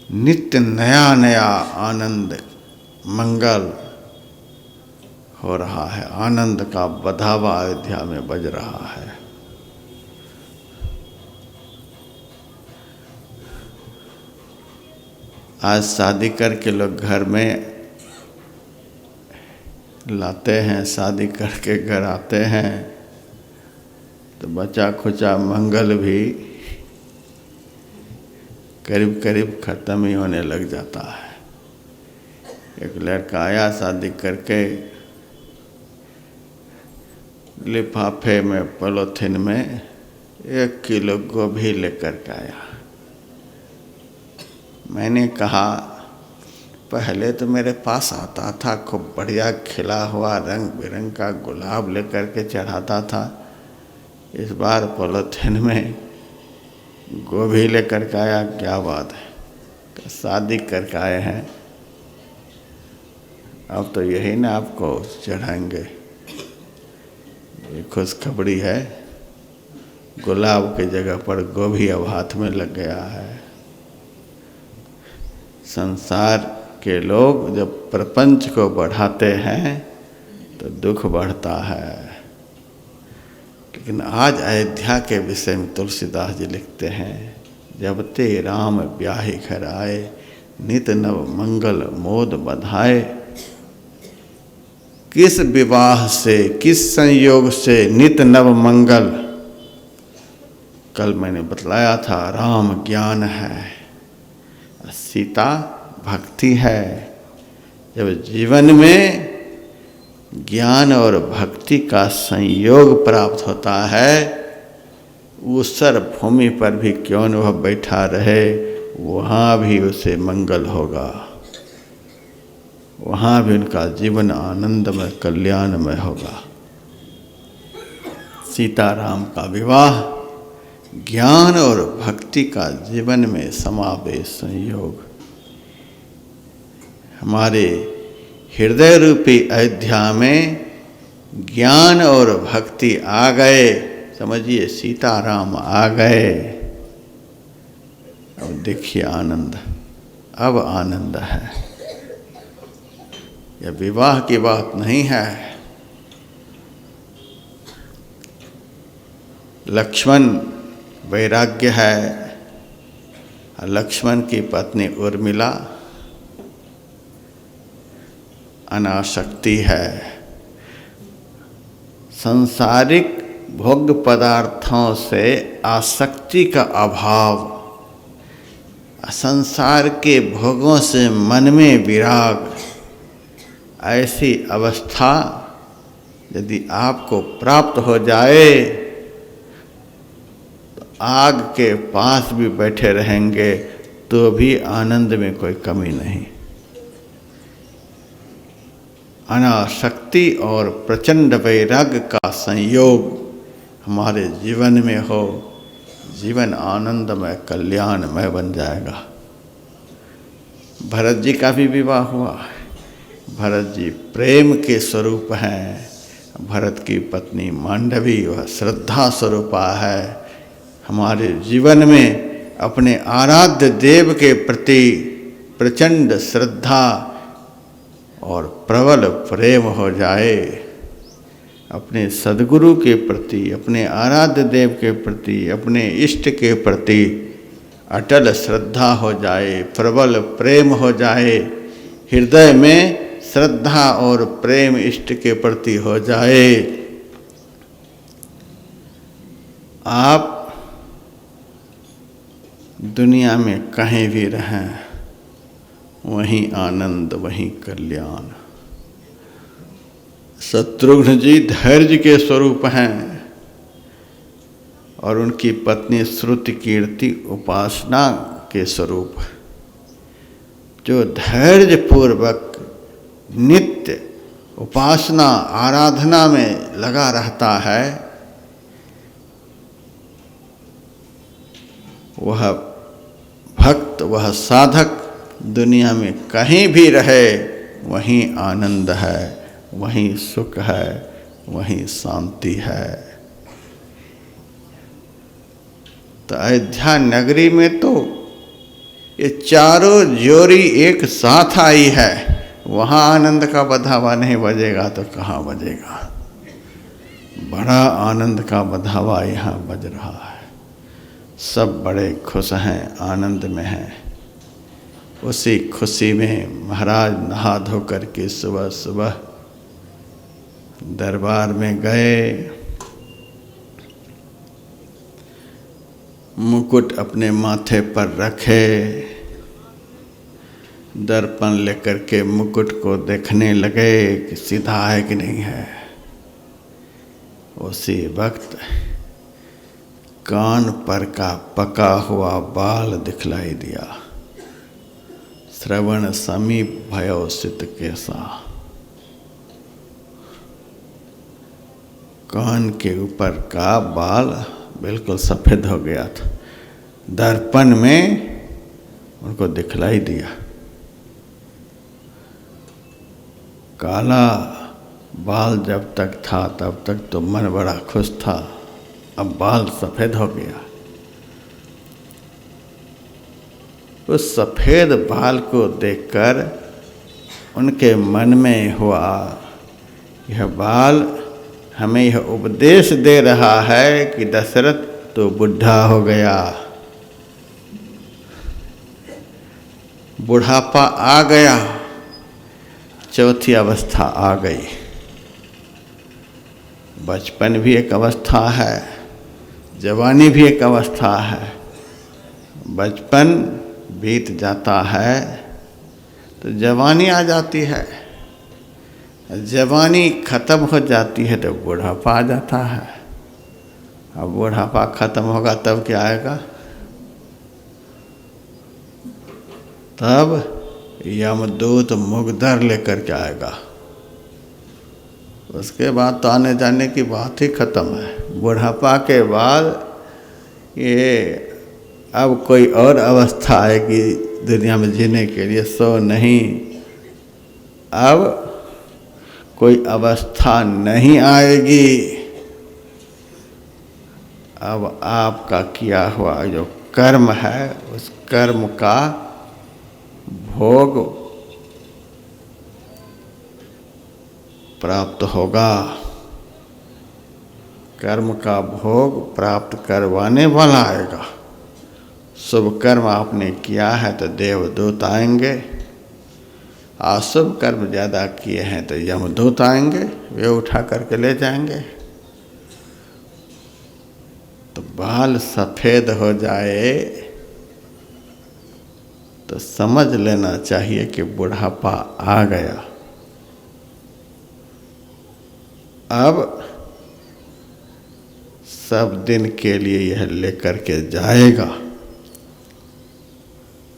नित्य नया नया आनंद मंगल हो रहा है, आनंद का बधावा अयोध्या में बज रहा है। आज शादी करके लोग घर में लाते हैं, शादी करके घर आते हैं तो बचा खुचा मंगल भी करीब करीब ख़त्म ही होने लग जाता है। एक लड़का आया शादी करके, लिफाफे में पॉलीथिन में 1 किलो गोभी लेकर के आया। मैंने कहा, पहले तो मेरे पास आता था, खूब बढ़िया खिला हुआ रंग बिरंग का गुलाब लेकर के चढ़ाता था, इस बार पॉलीथिन में गोभी लेकर के आया, क्या बात है? शादी करके आए हैं, अब तो यही ना आपको चढ़ाएंगे। ये खुशखबरी है, गुलाब की जगह पर गोभी अब हाथ में लग गया है। संसार के लोग जब प्रपंच को बढ़ाते हैं तो दुख बढ़ता है। लेकिन आज अयोध्या के विषय में तुलसीदास जी लिखते हैं, जब ते राम ब्याहि घर आए, नित नव मंगल मोद बधाए। किस विवाह से, किस संयोग से नित नव मंगल? कल मैंने बतलाया था, राम ज्ञान है, सीता भक्ति है। जब जीवन में ज्ञान और भक्ति का संयोग प्राप्त होता है, ऊसर भूमि पर भी क्यों न वह बैठा रहे, वहाँ भी उसे मंगल होगा, वहाँ भी उनका जीवन आनंदमय कल्याणमय होगा। सीताराम का विवाह ज्ञान और भक्ति का जीवन में समावेश संयोग। हमारे हृदय रूपी अयोध्या में ज्ञान और भक्ति आ गए, समझिए सीताराम आ गए। अब देखिए आनंद, अब आनंद है। यह विवाह की बात नहीं है। लक्ष्मण वैराग्य है, लक्ष्मण की पत्नी उर्मिला अनासक्ति है। सांसारिक भोग पदार्थों से आसक्ति का अभाव, संसार के भोगों से मन में विराग, ऐसी अवस्था यदि आपको प्राप्त हो जाए तो आग के पास भी बैठे रहेंगे तो भी आनंद में कोई कमी नहीं। अनासक्ति और प्रचंड वैराग्य का संयोग हमारे जीवन में हो, जीवन आनंदमय कल्याणमय बन जाएगा। भरत जी का भी विवाह हुआ। भरत जी प्रेम के स्वरूप हैं। भरत की पत्नी मांडवी वह श्रद्धा स्वरूपा है। हमारे जीवन में अपने आराध्य देव के प्रति प्रचंड श्रद्धा और प्रबल प्रेम हो जाए, अपने सद्गुरु के प्रति, अपने आराध्य देव के प्रति, अपने इष्ट के प्रति अटल श्रद्धा हो जाए, प्रबल प्रेम हो जाए, हृदय में श्रद्धा और प्रेम इष्ट के प्रति हो जाए, आप दुनिया में कहीं भी रहें, वहीं आनंद, वहीं कल्याण। शत्रुघ्न जी धैर्य के स्वरूप हैं और उनकी पत्नी श्रुति कीर्ति उपासना के स्वरूप, जो धैर्य पूर्वक नित्य उपासना आराधना में लगा रहता है, वह भक्त, वह साधक दुनिया में कहीं भी रहे वहीं आनंद है, वहीं सुख है, वहीं शांति है। तो अयोध्या नगरी में तो ये चारों जोड़ी एक साथ आई है, वहाँ आनंद का बधावा नहीं बजेगा तो कहाँ बजेगा। बड़ा आनंद का बधावा यहाँ बज रहा है, सब बड़े खुश हैं, आनंद में हैं। उसी खुशी में महाराज नहा धो करके सुबह सुबह दरबार में गए, मुकुट अपने माथे पर रखे, दर्पण लेकर के मुकुट को देखने लगे कि सीधा है कि नहीं है। उसी वक्त कान पर का पका हुआ बाल दिखलाई दिया। श्रवण समीप भयो सित केसा, कान के ऊपर का बाल बिल्कुल सफ़ेद हो गया था, दर्पण में उनको दिखलाई दिया। काला बाल जब तक था तब तक तो मन बड़ा खुश था, अब बाल सफ़ेद हो गया। उस सफ़ेद बाल को देखकर उनके मन में हुआ, यह बाल हमें यह उपदेश दे रहा है कि दशरथ तो बुढ़ा हो गया, बुढ़ापा आ गया, चौथी अवस्था आ गई। बचपन भी एक अवस्था है, जवानी भी एक अवस्था है। बचपन बीत जाता है तो जवानी आ जाती है, जवानी खत्म हो जाती है तो बुढ़ापा आ जाता है। अब बुढ़ापा खत्म होगा तब क्या आएगा? तब यमदूत मुगदर लेकर के आएगा। उसके बाद तो आने जाने की बात ही खत्म है। बुढ़ापा के बाद ये अब कोई और अवस्था आएगी दुनिया में जीने के लिए, सो नहीं, अब कोई अवस्था नहीं आएगी। अब आपका किया हुआ जो कर्म है उस कर्म का भोग प्राप्त होगा। कर्म का भोग प्राप्त करवाने वाला आएगा। शुभ कर्म आपने किया है तो देवदूत आएंगे, अशुभ कर्म ज़्यादा किए हैं तो यमदूत आएंगे, वे उठा करके ले जाएंगे। तो बाल सफ़ेद हो जाए तो समझ लेना चाहिए कि बुढ़ापा आ गया। अब सब दिन के लिए यह लेकर के जाएगा।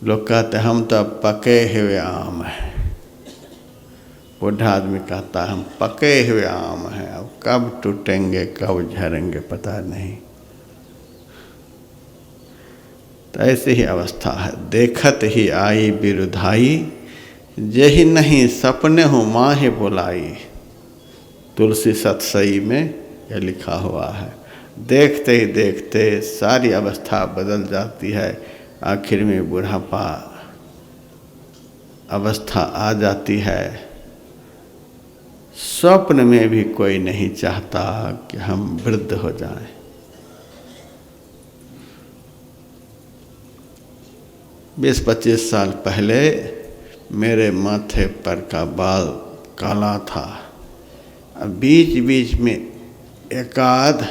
लोग कहते हम तो पके हुए आम हैं, बूढ़ा आदमी कहता है हम पके हुए आम हैं, अब कब टूटेंगे कब झरेंगे पता नहीं। तो ऐसी ही अवस्था है। देखत ही आई बिरुधाई, यही नहीं सपने हो माहे बुलाई। तुलसी सतसई में यह लिखा हुआ है। देखते ही देखते सारी अवस्था बदल जाती है, आखिर में बुढ़ापा अवस्था आ जाती है। स्वप्न में भी कोई नहीं चाहता कि हम वृद्ध हो जाएं। बीस 25 साल पहले मेरे माथे पर का बाल काला था, अब बीच बीच में एकाध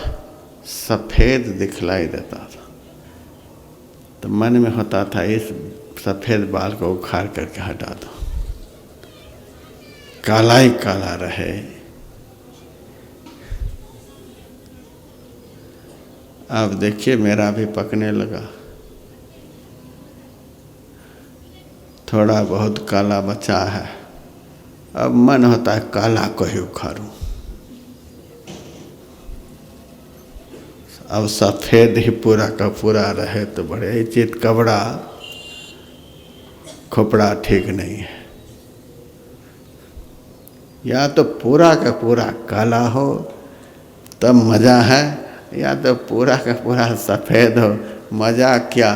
सफ़ेद दिखलाई देता था। तो मन में होता था इस सफ़ेद बाल को उखाड़ करके हटा दो, काला ही काला रहे, अब देखिए मेरा भी पकने लगा, थोड़ा बहुत काला बचा है। अब मन होता है काला को ही उखाड़ूं, अब सफेद ही पूरा का पूरा रहे तो बड़े ही चित कबड़ा खोपड़ा ठीक नहीं है। या तो पूरा का पूरा काला हो तब मजा है, या तो पूरा का पूरा सफेद हो, मजा क्या,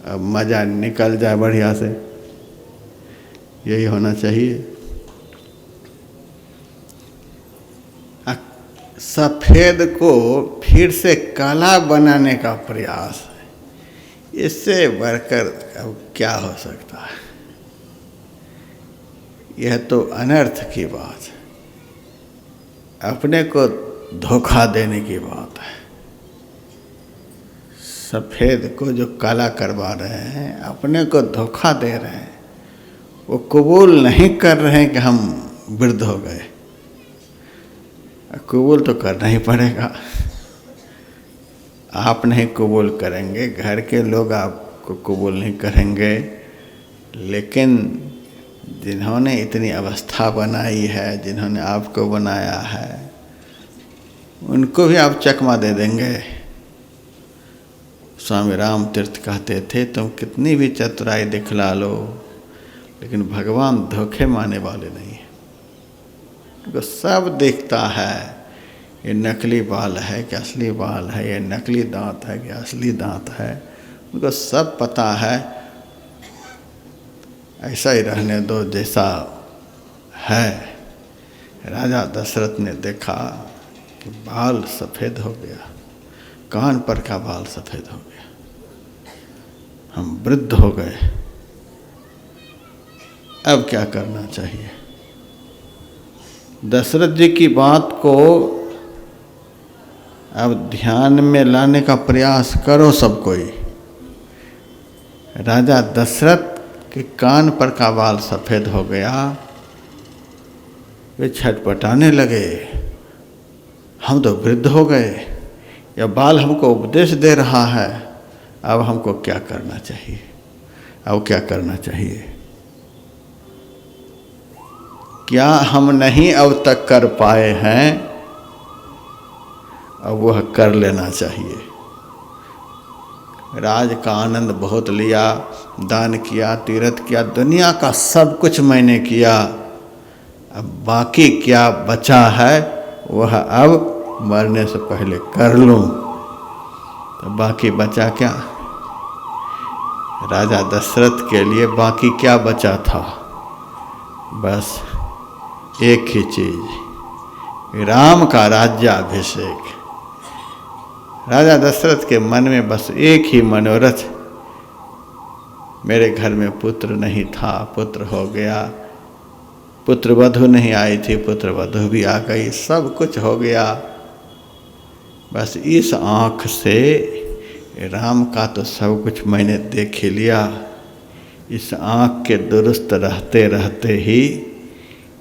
अब मजा निकल जाए बढ़िया से, यही होना चाहिए। सफेद को फिर से काला बनाने का प्रयास है, इससे बढ़कर अब क्या हो सकता है। यह तो अनर्थ की बात है, अपने को धोखा देने की बात है। सफेद को जो काला करवा रहे हैं, अपने को धोखा दे रहे हैं। वो कबूल नहीं कर रहे हैं कि हम वृद्ध हो गए। कबूल तो करना ही पड़ेगा। आप नहीं कबूल करेंगे, घर के लोग आपको कबूल नहीं करेंगे, लेकिन जिन्होंने इतनी अवस्था बनाई है, जिन्होंने आपको बनाया है, उनको भी आप चकमा दे देंगे। स्वामी राम तीर्थ कहते थे, तुम कितनी भी चतुराई दिखला लो, लेकिन भगवान धोखे मारने वाले नहीं हैं। उनको सब दिखता है, ये नकली बाल है कि असली बाल है, ये नकली दांत है कि असली दांत है, उनको सब पता है। ऐसा ही रहने दो जैसा है। राजा दशरथ ने देखा कि बाल सफ़ेद हो गया, कान पर का बाल सफ़ेद हो गया, हम वृद्ध हो गए, अब क्या करना चाहिए। दशरथ जी की बात को अब ध्यान में लाने का प्रयास करो सब कोई। राजा दशरथ के कान पर का बाल सफ़ेद हो गया, वे छटपटाने लगे, हम तो वृद्ध हो गए, यह बाल हमको उपदेश दे रहा है, अब हमको क्या करना चाहिए, अब क्या करना चाहिए। क्या हम नहीं अब तक कर पाए हैं, अब वह कर लेना चाहिए। राज का आनंद बहुत लिया, दान किया, तीर्थ किया, दुनिया का सब कुछ मैंने किया, अब बाकी क्या बचा है वह अब मरने से पहले कर लूं। तो बाकी बचा क्या? राजा दशरथ के लिए बाकी क्या बचा था? बस एक ही चीज, राम का राज्याभिषेक। राजा दशरथ के मन में बस एक ही मनोरथ, मेरे घर में पुत्र नहीं था, पुत्र हो गया, पुत्र वधू नहीं आई थी, पुत्र वधू भी आ गई, सब कुछ हो गया। बस इस आँख से राम का तो सब कुछ मैंने देख ही लिया। इस आँख के दुरुस्त रहते रहते ही,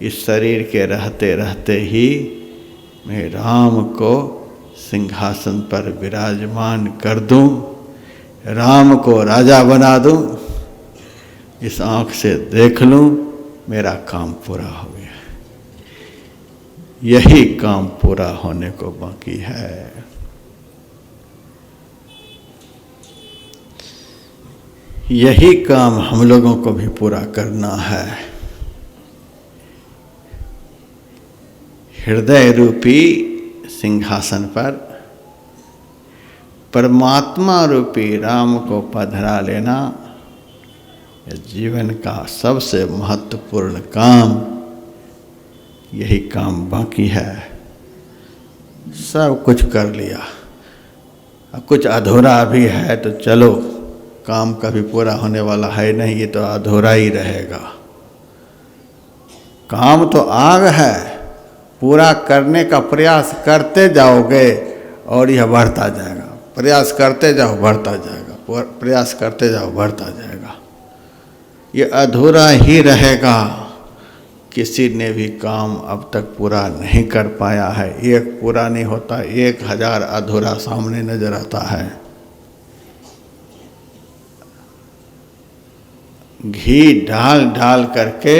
इस शरीर के रहते रहते ही मैं राम को सिंहासन पर विराजमान कर दूं, राम को राजा बना दूं, इस आँख से देख लूं, मेरा काम पूरा हो गया। यही काम पूरा होने को बाकी है। यही काम हम लोगों को भी पूरा करना है। हृदय रूपी सिंहासन पर परमात्मा रूपी राम को पधरा लेना, यह जीवन का सबसे महत्वपूर्ण काम। यही काम बाकी है। सब कुछ कर लिया, अब कुछ अधूरा भी है तो चलो, काम कभी पूरा होने वाला है नहीं, ये तो अधूरा ही रहेगा। काम तो आग है, पूरा करने का प्रयास करते जाओगे और यह बढ़ता जाएगा। प्रयास करते जाओ, बढ़ता जाएगा, प्रयास करते जाओ, बढ़ता जाएगा। ये अधूरा ही रहेगा। किसी ने भी काम अब तक पूरा नहीं कर पाया है। एक पूरा नहीं होता, 1000 अधूरा सामने नजर आता है। घी डाल डाल करके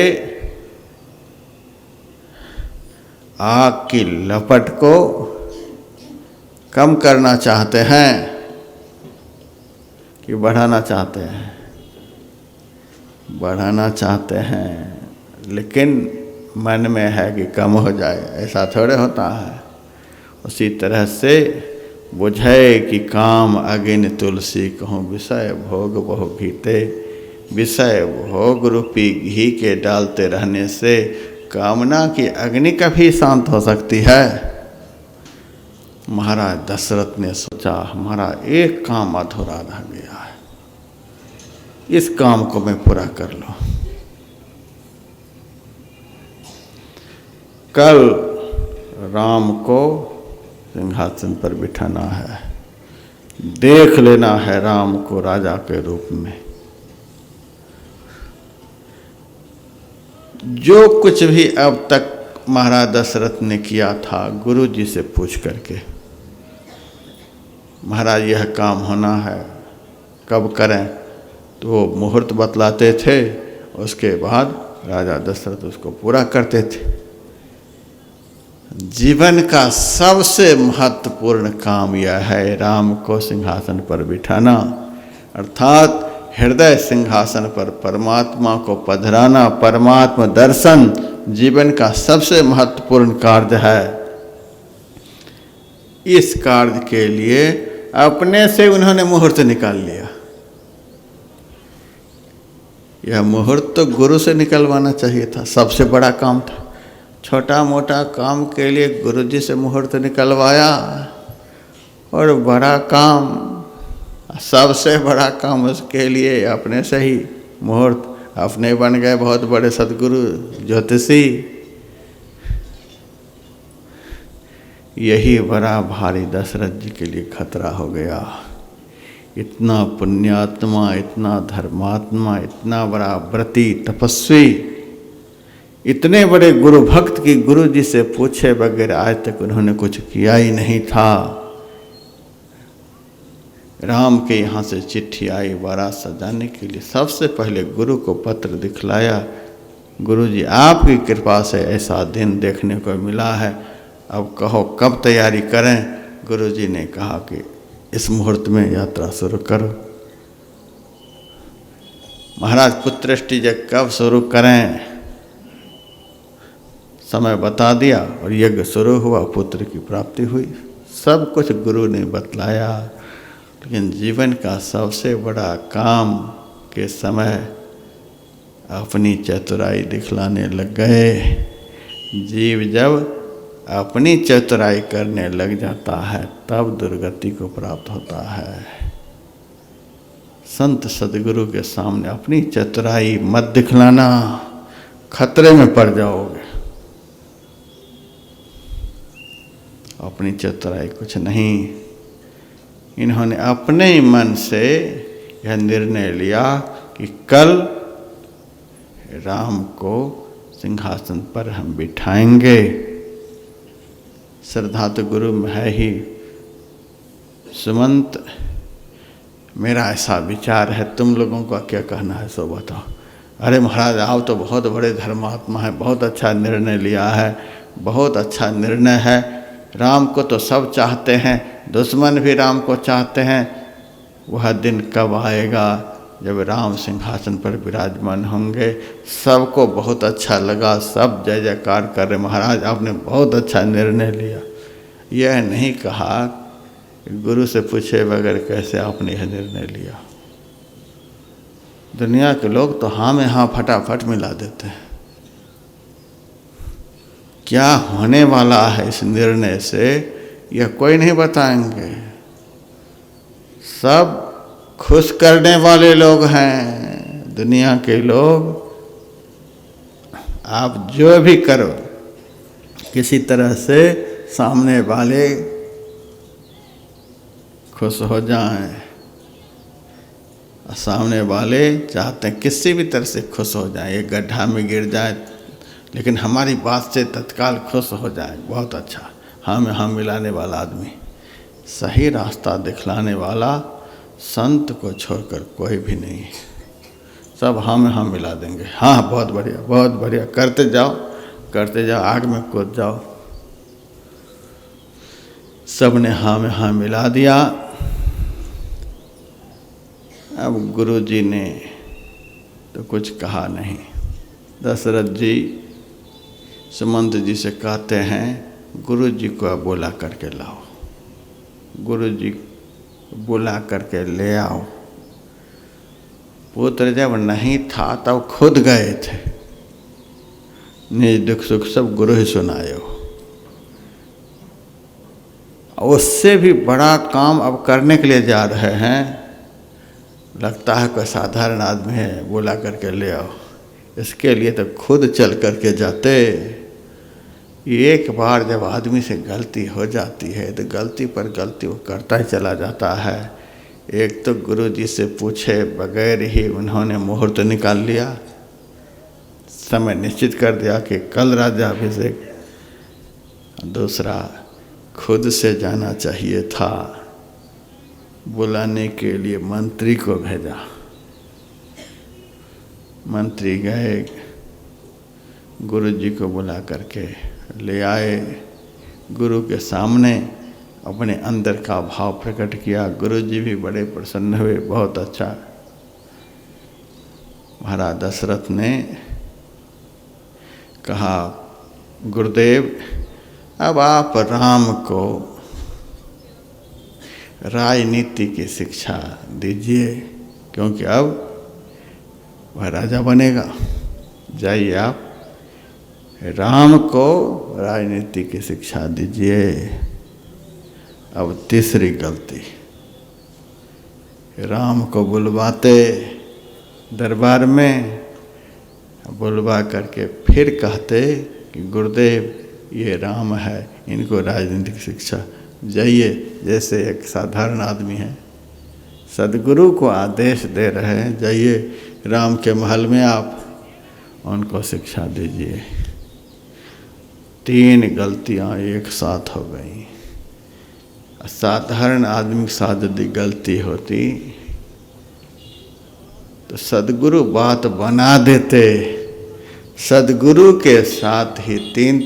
आग की लपट को कम करना चाहते हैं कि बढ़ाना चाहते हैं? बढ़ाना चाहते हैं, लेकिन मन में है कि कम हो जाए, ऐसा थोड़े होता है। उसी तरह से बुझे कि काम अगिन तुलसी कहूँ, विषय भोग बहु घीते। विषय भोग रूपी घी के डालते रहने से कामना की अग्नि कभी शांत हो सकती है? महाराज दशरथ ने सोचा, हमारा एक काम अधूरा रह गया है, इस काम को मैं पूरा कर लूं। कल राम को सिंहासन पर बिठाना है, देख लेना है राम को राजा के रूप में। जो कुछ भी अब तक महाराज दशरथ ने किया था, गुरु जी से पूछ करके, महाराज यह काम होना है, कब करें? तो वो मुहूर्त बतलाते थे, उसके बाद राजा दशरथ उसको पूरा करते थे। जीवन का सबसे महत्वपूर्ण काम यह है राम को सिंहासन पर बिठाना, अर्थात हृदय सिंहासन पर परमात्मा को पधराना। परमात्मा दर्शन जीवन का सबसे महत्वपूर्ण कार्य है। इस कार्य के लिए अपने से उन्होंने मुहूर्त निकाल लिया। यह मुहूर्त तो गुरु से निकलवाना चाहिए था, सबसे बड़ा काम था। छोटा मोटा काम के लिए गुरु जी से मुहूर्त निकलवाया, और बड़ा काम, सबसे बड़ा काम उसके लिए अपने से ही मुहूर्त। अपने बन गए बहुत बड़े सदगुरु ज्योतिषी। यही बड़ा भारी दशरथ जी के लिए खतरा हो गया। इतना पुण्यात्मा, इतना धर्मात्मा, इतना बड़ा व्रती तपस्वी, इतने बड़े गुरु भक्त की गुरु जी से पूछे बगैर आज तक उन्होंने कुछ किया ही नहीं था। राम के यहाँ से चिट्ठी आई बारात सजाने के लिए, सबसे पहले गुरु को पत्र दिखलाया। गुरु जी आपकी कृपा से ऐसा दिन देखने को मिला है, अब कहो कब तैयारी करें? गुरु जी ने कहा कि इस मुहूर्त में यात्रा शुरू करो। महाराज पुत्रष्टि जब कब शुरू करें, समय बता दिया और यज्ञ शुरू हुआ, पुत्र की प्राप्ति हुई। सब कुछ गुरु ने बतलाया। लेकिन जीवन का सबसे बड़ा काम के समय अपनी चतुराई दिखलाने लग गए। जीव जब अपनी चतुराई करने लग जाता है तब दुर्गति को प्राप्त होता है। संत सदगुरु के सामने अपनी चतुराई मत दिखलाना, खतरे में पड़ जाओगे। अपनी चतुराई कुछ नहीं। इन्होंने अपने ही मन से यह निर्णय लिया कि कल राम को सिंहासन पर हम बिठाएंगे। श्रद्धा तो गुरु में है ही। सुमंत, मेरा ऐसा विचार है, तुम लोगों का क्या कहना है सो बताओ। अरे महाराज आप तो बहुत बड़े धर्मात्मा हैं, बहुत अच्छा निर्णय लिया है, बहुत अच्छा निर्णय है। राम को तो सब चाहते हैं, दुश्मन भी राम को चाहते हैं। वह दिन कब आएगा जब राम सिंहासन पर विराजमान होंगे? सबको बहुत अच्छा लगा, सब जय जयकार कर रहे, महाराज आपने बहुत अच्छा निर्णय लिया। यह नहीं कहा गुरु से पूछे बगैर कैसे आपने यह निर्णय लिया। दुनिया के लोग तो हाँ में हाँ फटाफट मिला देते हैं। क्या होने वाला है इस निर्णय से यह कोई नहीं बताएंगे। सब खुश करने वाले लोग हैं दुनिया के लोग। आप जो भी करो किसी तरह से सामने वाले खुश हो जाएं। सामने वाले चाहते हैं किसी भी तरह से खुश हो जाए। एक गड्ढा में गिर जाए लेकिन हमारी बात से तत्काल खुश हो जाए, बहुत अच्छा। हाँ में हाँ मिलाने वाला आदमी, सही रास्ता दिखलाने वाला संत को छोड़कर कोई भी नहीं है। सब हाँ में हाँ मिला देंगे। हाँ बहुत बढ़िया, बहुत बढ़िया, करते जाओ करते जाओ, आग में कूद जाओ। सब ने हाँ में हाँ मिला दिया। अब गुरु जी ने तो कुछ कहा नहीं। दशरथ जी सुमंत जी से कहते हैं, गुरु जी को बुला करके लाओ। गुरु जी बुला करके ले आओ। पुत्र जब नहीं था तब खुद गए थे, निज दुख सुख सब गुरु ही सुनायो। उससे भी बड़ा काम अब करने के लिए जा रहे हैं। लगता है कोई साधारण आदमी है, बुला करके ले आओ। इसके लिए तो खुद चल करके जाते। एक बार जब आदमी से गलती हो जाती है तो गलती पर गलती वो करता ही चला जाता है। एक तो गुरु जी से पूछे बगैर ही उन्होंने मुहूर्त निकाल लिया, समय निश्चित कर दिया कि कल राज्याभिषेक। दूसरा, खुद से जाना चाहिए था, बुलाने के लिए मंत्री को भेजा। मंत्री गए, गुरु जी को बुला करके ले आए। गुरु के सामने अपने अंदर का भाव प्रकट किया। गुरु जी भी बड़े प्रसन्न हुए, बहुत अच्छा। महाराज दशरथ ने कहा, गुरुदेव अब आप राम को राजनीति की शिक्षा दीजिए, क्योंकि अब वह राजा बनेगा। जाइए आप राम को राजनीति की शिक्षा दीजिए। अब तीसरी गलती, राम को बुलवाते दरबार में, बुलवा करके फिर कहते कि गुरुदेव ये राम है, इनको राजनीतिक शिक्षा। जाइए, जैसे एक साधारण आदमी है, सदगुरु को आदेश दे रहे हैं, जाइए राम के महल में आप उनको शिक्षा दीजिए। 3 गलतियां एक साथ हो गई। साधारण आदमी के साथ यदि गलती होती तो सदगुरु बात बना देते। सदगुरु के साथ ही 3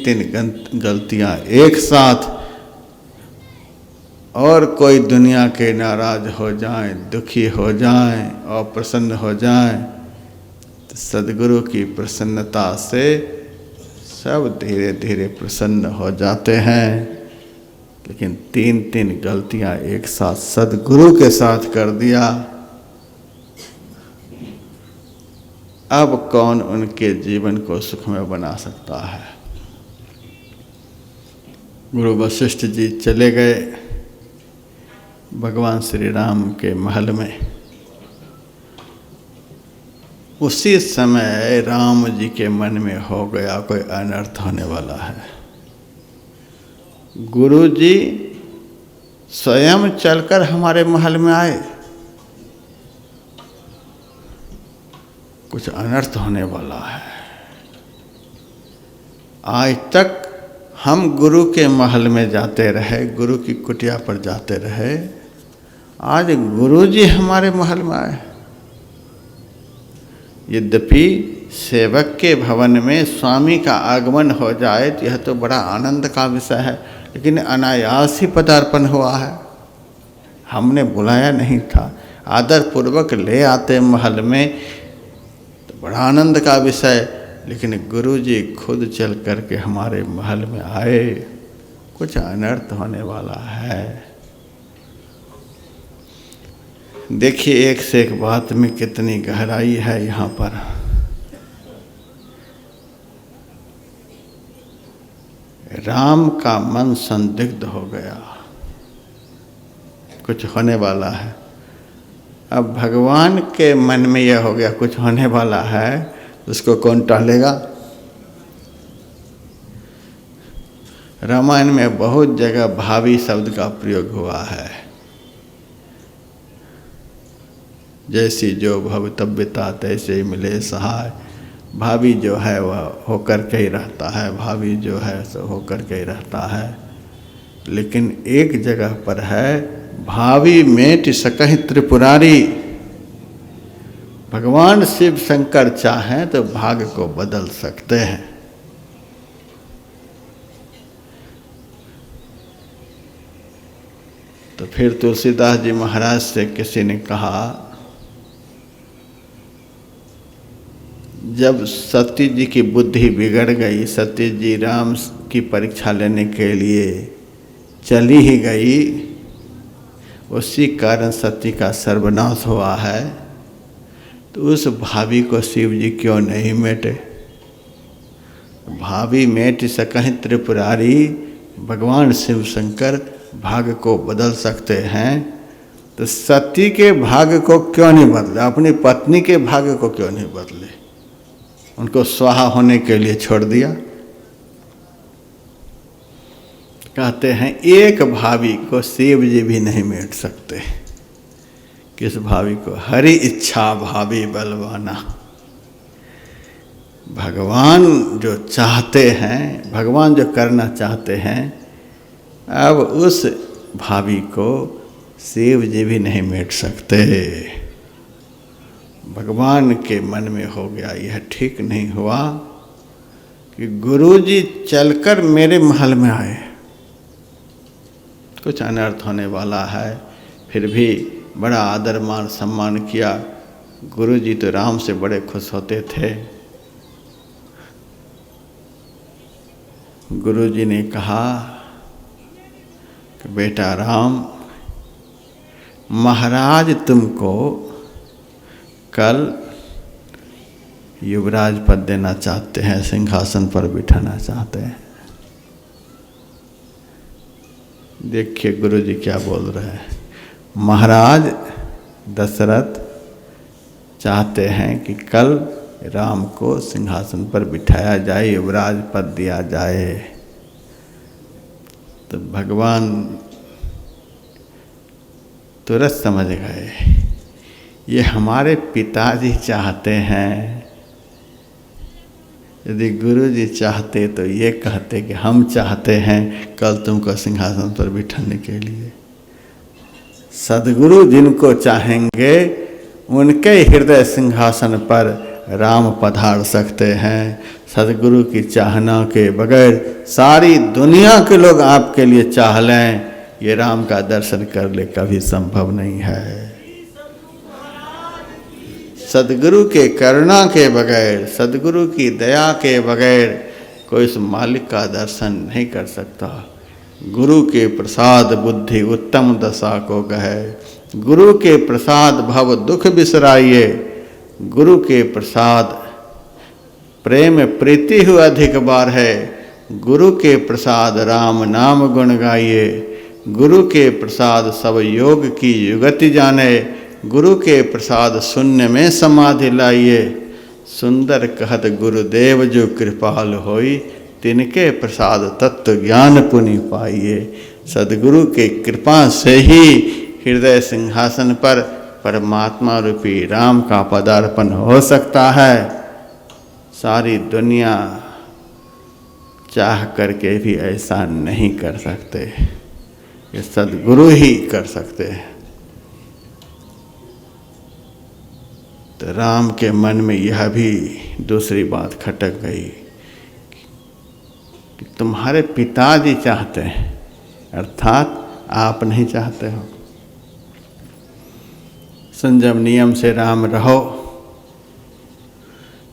गलतियां एक साथ, और कोई दुनिया के नाराज हो जाएं, दुखी हो जाएं, अप्रसन्न हो जाएं, तो सदगुरु की प्रसन्नता से सब धीरे धीरे प्रसन्न हो जाते हैं। लेकिन 3 गलतियां एक साथ सदगुरु के साथ कर दिया। अब कौन उनके जीवन को सुखमय बना सकता है। गुरु वशिष्ठ जी चले गए भगवान श्री राम के महल में। उसी समय राम जी के मन में हो गया कोई अनर्थ होने वाला है। गुरु जी स्वयं चलकर हमारे महल में आए, कुछ अनर्थ होने वाला है। आज तक हम गुरु के महल में जाते रहे, गुरु की कुटिया पर जाते रहे, आज गुरु जी हमारे महल में आए। यद्यपि सेवक के भवन में स्वामी का आगमन हो जाए तो यह तो बड़ा आनंद का विषय है, लेकिन अनायास ही पदार्पण हुआ है। हमने बुलाया नहीं था, आदर पूर्वक ले आते महल में तो बड़ा आनंद का विषय। लेकिन गुरु जी खुद चल करके हमारे महल में आए, कुछ अनर्थ होने वाला है। देखिए एक से एक बात में कितनी गहराई है यहाँ पर। राम का मन संदिग्ध हो गया, कुछ होने वाला है। अब भगवान के मन में यह हो गया कुछ होने वाला है, उसको कौन टालेगा। रामायण में बहुत जगह भावी शब्द का प्रयोग हुआ है। जैसी जो भवितव्यता तैसे मिले सहाय, भावी जो है वह होकर के ही रहता है, भावी जो है सो होकर के ही रहता है। लेकिन एक जगह पर है, भावी मेट सकहि त्रिपुरारी। भगवान शिव शंकर चाहें तो भाग्य को बदल सकते हैं। तो फिर तुलसीदास जी महाराज से किसी ने कहा, जब सती जी की बुद्धि बिगड़ गई, सती जी राम की परीक्षा लेने के लिए चली ही गई, उसी कारण सती का सर्वनाश हुआ है, तो उस भावी को शिव जी क्यों नहीं मेटे? भावी मेट सकहि त्रिपुरारी। भगवान शिव शंकर भाग्य को बदल सकते हैं, तो सती के भाग्य को क्यों नहीं बदले? अपनी पत्नी के भाग्य को क्यों नहीं बदले? उनको स्वाहा होने के लिए छोड़ दिया। कहते हैं एक भावी को शिव जी भी नहीं मेट सकते। किस भावी को? हरि इच्छा भावी बलवाना। भगवान जो चाहते हैं, भगवान जो करना चाहते हैं, अब उस भावी को शिव जी भी नहीं मेट सकते। भगवान के मन में हो गया यह ठीक नहीं हुआ कि गुरु जी चलकर मेरे महल में आए, कुछ अनर्थ होने वाला है, फिर भी बड़ा आदर मान सम्मान किया। गुरु जी तो राम से बड़े खुश होते थे। गुरु जी ने कहा कि बेटा राम, महाराज तुमको कल युवराज पद देना चाहते हैं, सिंहासन पर बिठाना चाहते हैं। देखिए गुरु जी क्या बोल रहे हैं। महाराज दशरथ चाहते हैं कि कल राम को सिंहासन पर बिठाया जाए, युवराज पद दिया जाए। तो भगवान तुरंत समझ गए, ये हमारे पिताजी चाहते हैं। यदि गुरु जी चाहते तो ये कहते कि हम चाहते हैं कल तुमको सिंहासन पर बिठाने के लिए। सद्गुरु जिनको चाहेंगे उनके हृदय सिंहासन पर राम पधार सकते हैं। सद्गुरु की चाहना के बगैर सारी दुनिया के लोग आपके लिए चाह लें, ये राम का दर्शन कर ले, कभी संभव नहीं है। सद्गुरु के करुणा के बगैर, सद्गुरु की दया के बगैर कोई इस मालिक का दर्शन नहीं कर सकता। गुरु के प्रसाद बुद्धि उत्तम दशा को कहे। गुरु के प्रसाद भव दुख बिसराइए। गुरु के प्रसाद प्रेम प्रीति हुआ अधिक बार है। गुरु के प्रसाद राम नाम गुण गाइए। गुरु के प्रसाद सब योग की युगति जाने। गुरु के प्रसाद शून्य में समाधि लाइए। सुंदर कहत गुरुदेव जो कृपाल होई, तिनके प्रसाद तत्व ज्ञान पुनि पाइए। सद्गुरु के कृपा से ही हृदय सिंहासन पर परमात्मा रूपी राम का पदार्पण हो सकता है। सारी दुनिया चाह करके भी ऐसा नहीं कर सकते, ये सद्गुरु ही कर सकते हैं। तो राम के मन में यह भी दूसरी बात खटक गई कि तुम्हारे पिताजी चाहते हैं, अर्थात आप नहीं चाहते हो। संयम नियम से राम रहो,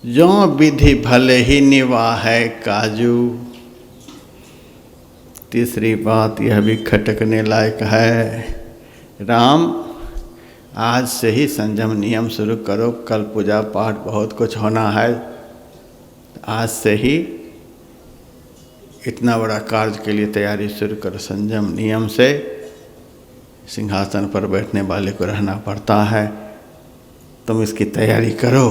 जो विधि भले ही निवाहै काजू। तीसरी बात यह भी खटकने लायक है। राम आज से ही संयम नियम शुरू करो, कल पूजा पाठ बहुत कुछ होना है। आज से ही इतना बड़ा कार्य के लिए तैयारी शुरू करो। संयम नियम से सिंहासन पर बैठने वाले को रहना पड़ता है, तुम इसकी तैयारी करो।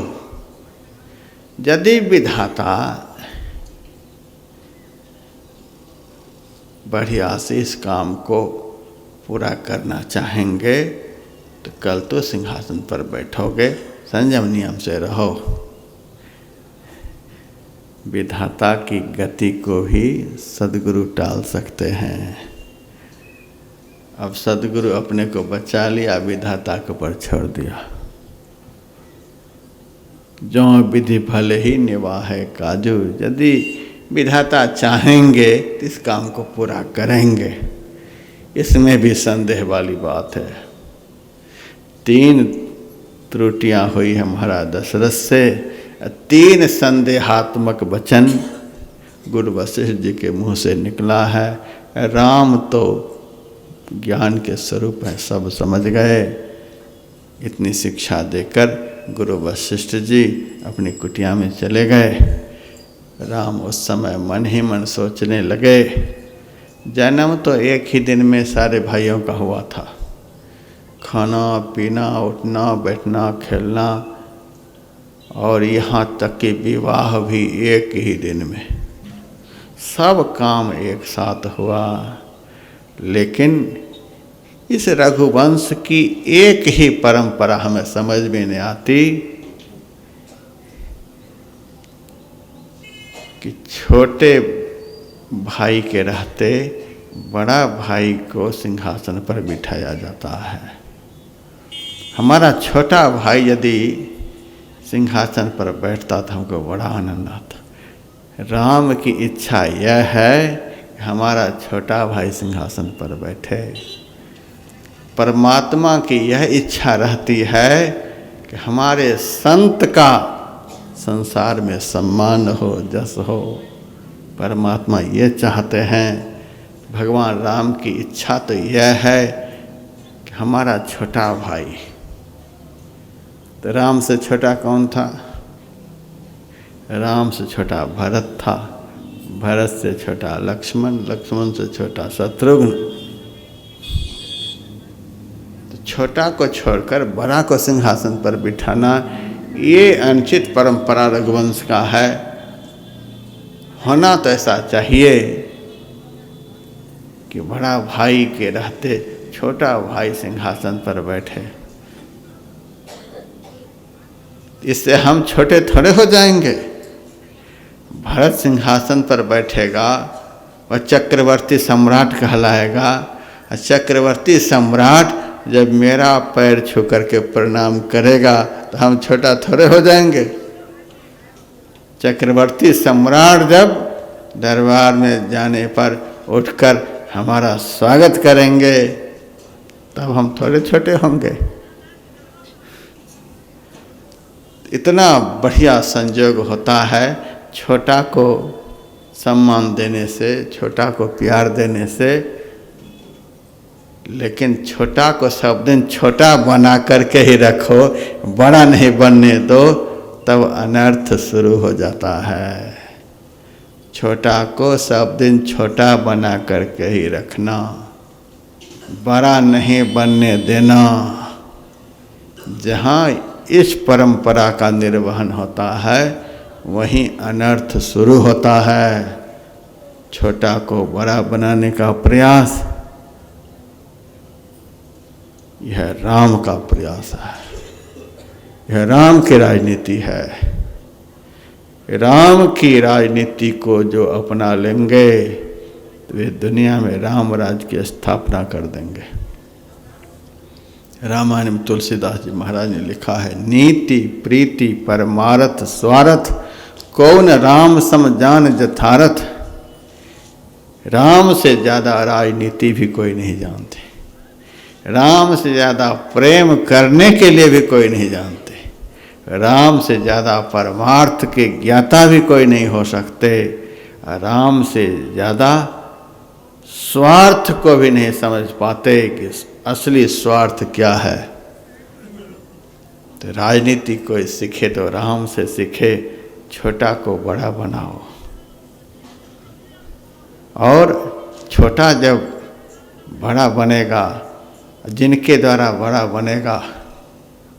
यदि विधाता बढ़िया से इस काम को पूरा करना चाहेंगे तो कल तो सिंहासन पर बैठोगे, संयम नियम से रहो। विधाता की गति को ही सद्गुरु टाल सकते हैं। अब सद्गुरु अपने को बचा लिया, विधाता के ऊपर छोड़ दिया। जो विधि भले ही निवाहे काजू, यदि विधाता चाहेंगे तो इस काम को पूरा करेंगे, इसमें भी संदेह वाली बात है। 3 त्रुटियां हुई है महाराज दशरथ से, 3 संदेहात्मक वचन गुरु वशिष्ठ जी के मुंह से निकला है। राम तो ज्ञान के स्वरूप है, सब समझ गए। इतनी शिक्षा देकर गुरु वशिष्ठ जी अपनी कुटिया में चले गए। राम उस समय मन ही मन सोचने लगे, जन्म तो एक ही दिन में सारे भाइयों का हुआ था। खाना पीना, उठना बैठना, खेलना, और यहाँ तक कि विवाह भी एक ही दिन में, सब काम एक साथ हुआ। लेकिन इस रघुवंश की एक ही परंपरा हमें समझ में नहीं आती कि छोटे भाई के रहते बड़ा भाई को सिंहासन पर बिठाया जाता है। हमारा छोटा भाई यदि सिंहासन पर बैठता था हमको बड़ा आनंद आता। राम की इच्छा यह है कि हमारा छोटा भाई सिंहासन पर बैठे। परमात्मा की यह इच्छा रहती है कि हमारे संत का संसार में सम्मान हो, जस हो। परमात्मा ये चाहते हैं। भगवान राम की इच्छा तो यह है कि हमारा छोटा भाई, तो राम से छोटा कौन था? राम से छोटा भरत था, भरत से छोटा लक्ष्मण, लक्ष्मण से छोटा शत्रुघ्न। तो छोटा को छोड़कर बड़ा को सिंहासन पर बिठाना, ये अनुचित परंपरा रघुवंश का है। होना तो ऐसा चाहिए कि बड़ा भाई के रहते छोटा भाई सिंहासन पर बैठे। इससे हम छोटे थोड़े हो जाएंगे। भरत सिंहासन पर बैठेगा, वह चक्रवर्ती सम्राट कहलाएगा। और चक्रवर्ती सम्राट जब मेरा पैर छू करके प्रणाम करेगा तो हम छोटा थोड़े हो जाएंगे। चक्रवर्ती सम्राट जब दरबार में जाने पर उठकर हमारा स्वागत करेंगे तब हम थोड़े छोटे होंगे। इतना बढ़िया संयोग होता है छोटा को सम्मान देने से, छोटा को प्यार देने से। लेकिन छोटा को सब दिन छोटा बना करके ही रखो, बड़ा नहीं बनने दो, तब अनर्थ शुरू हो जाता है। छोटा को सब दिन छोटा बना करके ही रखना, बड़ा नहीं बनने देना। जहाँ इस परंपरा का निर्वहन होता है वहीं अनर्थ शुरू होता है। छोटा को बड़ा बनाने का प्रयास, यह राम का प्रयास है, यह राम की राजनीति है। राम की राजनीति को जो अपना लेंगे तो वे दुनिया में राम राज्य की स्थापना कर देंगे। रामायण में तुलसीदास जी महाराज ने लिखा है, नीति प्रीति परमारथ स्वार्थ, कौन राम सम जान जथारथ। राम से ज़्यादा राजनीति भी कोई नहीं जानते, राम से ज़्यादा प्रेम करने के लिए भी कोई नहीं जानते, राम से ज़्यादा परमार्थ के ज्ञाता भी कोई नहीं हो सकते, राम से ज़्यादा स्वार्थ को भी नहीं समझ पाते कि असली स्वार्थ क्या है। तो राजनीति कोई सीखे तो राम से सीखे, छोटा को बड़ा बनाओ। और छोटा जब बड़ा बनेगा, जिनके द्वारा बड़ा बनेगा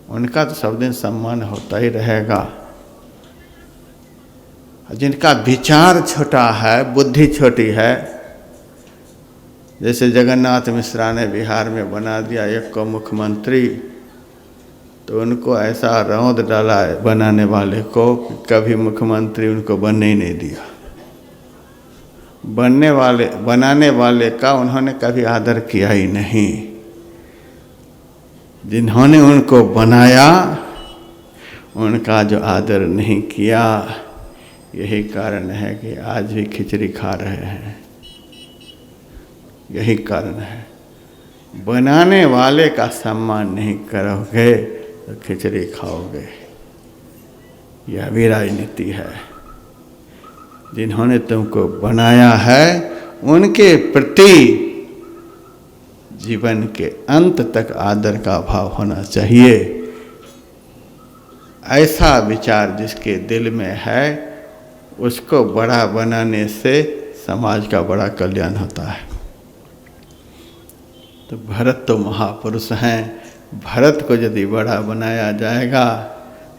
उनका तो सब दिन सम्मान होता ही रहेगा। जिनका विचार छोटा है, बुद्धि छोटी है, जैसे जगन्नाथ मिश्रा ने बिहार में बना दिया एक को मुख्यमंत्री, तो उनको ऐसा रौंद डाला बनाने वाले को कि कभी मुख्यमंत्री उनको बनने ही नहीं दिया। बनाने वाले का उन्होंने कभी आदर किया ही नहीं। जिन्होंने उनको बनाया उनका जो आदर नहीं किया, यही कारण है कि आज भी खिचड़ी खा रहे हैं। यही कारण है। बनाने वाले का सम्मान नहीं करोगे तो खिचड़ी खाओगे। यह भी राजनीति है। जिन्होंने तुमको बनाया है उनके प्रति जीवन के अंत तक आदर का भाव होना चाहिए। ऐसा विचार जिसके दिल में है उसको बड़ा बनाने से समाज का बड़ा कल्याण होता है। तो भरत तो महापुरुष हैं। भरत को यदि बड़ा बनाया जाएगा,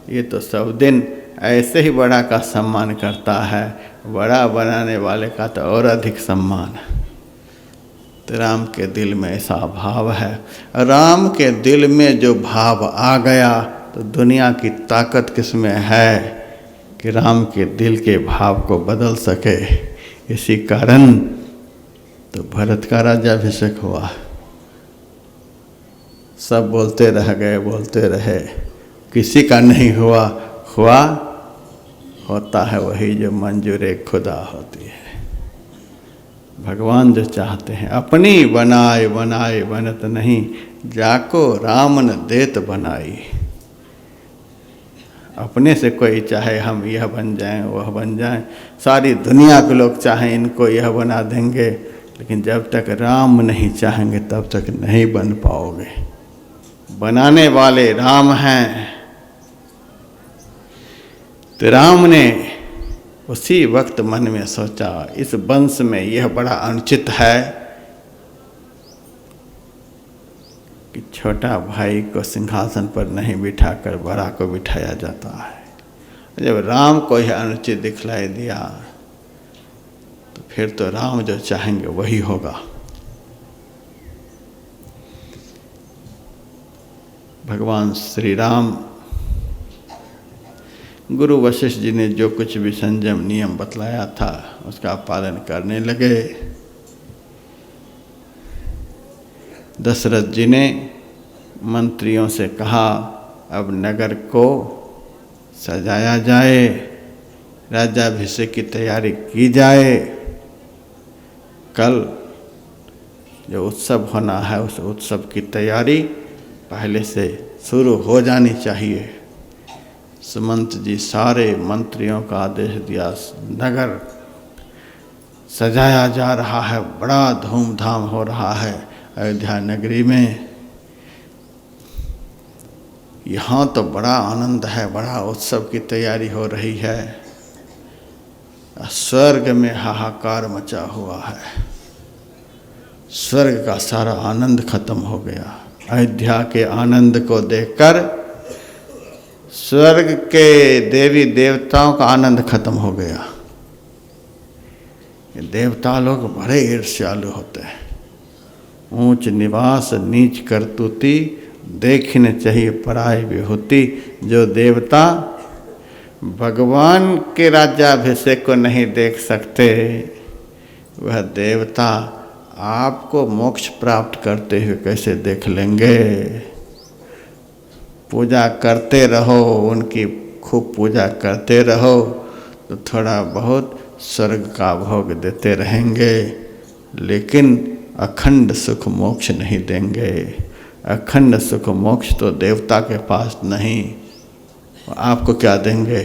ये तो सब दिन ऐसे ही बड़ा का सम्मान करता है। बड़ा बनाने वाले का तो और अधिक सम्मान। तो राम के दिल में ऐसा भाव है। राम के दिल में जो भाव आ गया तो दुनिया की ताकत किसमें है कि राम के दिल के भाव को बदल सके। इसी कारण तो भरत का राज्याभिषेक हुआ। सब बोलते रह गए, बोलते रहे, किसी का नहीं हुआ। हुआ होता है वही जो मंजूर खुदा होती है। भगवान जो चाहते हैं अपनी बनाए बनाए बनत नहीं, जाको राम न देत बनाई। अपने से कोई चाहे हम यह बन जाएं वह बन जाएं, सारी दुनिया के लोग चाहें इनको यह बना देंगे, लेकिन जब तक राम नहीं चाहेंगे तब तक नहीं बन पाओगे। बनाने वाले राम हैं। तो राम ने उसी वक्त मन में सोचा इस वंश में यह बड़ा अनुचित है कि छोटा भाई को सिंहासन पर नहीं बिठाकर बड़ा को बिठाया जाता है। जब राम को यह अनुचित दिखलाई दिया तो फिर तो राम जो चाहेंगे वही होगा। भगवान श्री राम गुरु वशिष्ठ जी ने जो कुछ भी संयम नियम बतलाया था उसका पालन करने लगे। दशरथ जी ने मंत्रियों से कहा अब नगर को सजाया जाए, राज्याभिषेक की तैयारी की जाए। कल जो उत्सव होना है उस उत्सव की तैयारी पहले से शुरू हो जानी चाहिए। सुमंत जी सारे मंत्रियों का आदेश दिया, नगर सजाया जा रहा है, बड़ा धूमधाम हो रहा है अयोध्या नगरी में। यहाँ तो बड़ा आनंद है, बड़ा उत्सव की तैयारी हो रही है। स्वर्ग में हाहाकार मचा हुआ है। स्वर्ग का सारा आनंद खत्म हो गया। अयोध्या के आनंद को देखकर स्वर्ग के देवी देवताओं का आनंद खत्म हो गया। ये देवता लोग बड़े ईर्ष्यालु होते हैं। ऊंच निवास नीच करतूती, देखने चाहिए पराई विभूति। जो देवता भगवान के राज्याभिषेक को नहीं देख सकते, वह देवता आपको मोक्ष प्राप्त करते हुए कैसे देख लेंगे। पूजा करते रहो, उनकी खूब पूजा करते रहो तो थोड़ा बहुत स्वर्ग का भोग देते रहेंगे, लेकिन अखंड सुख मोक्ष नहीं देंगे। अखंड सुख मोक्ष तो देवता के पास नहीं, आपको क्या देंगे।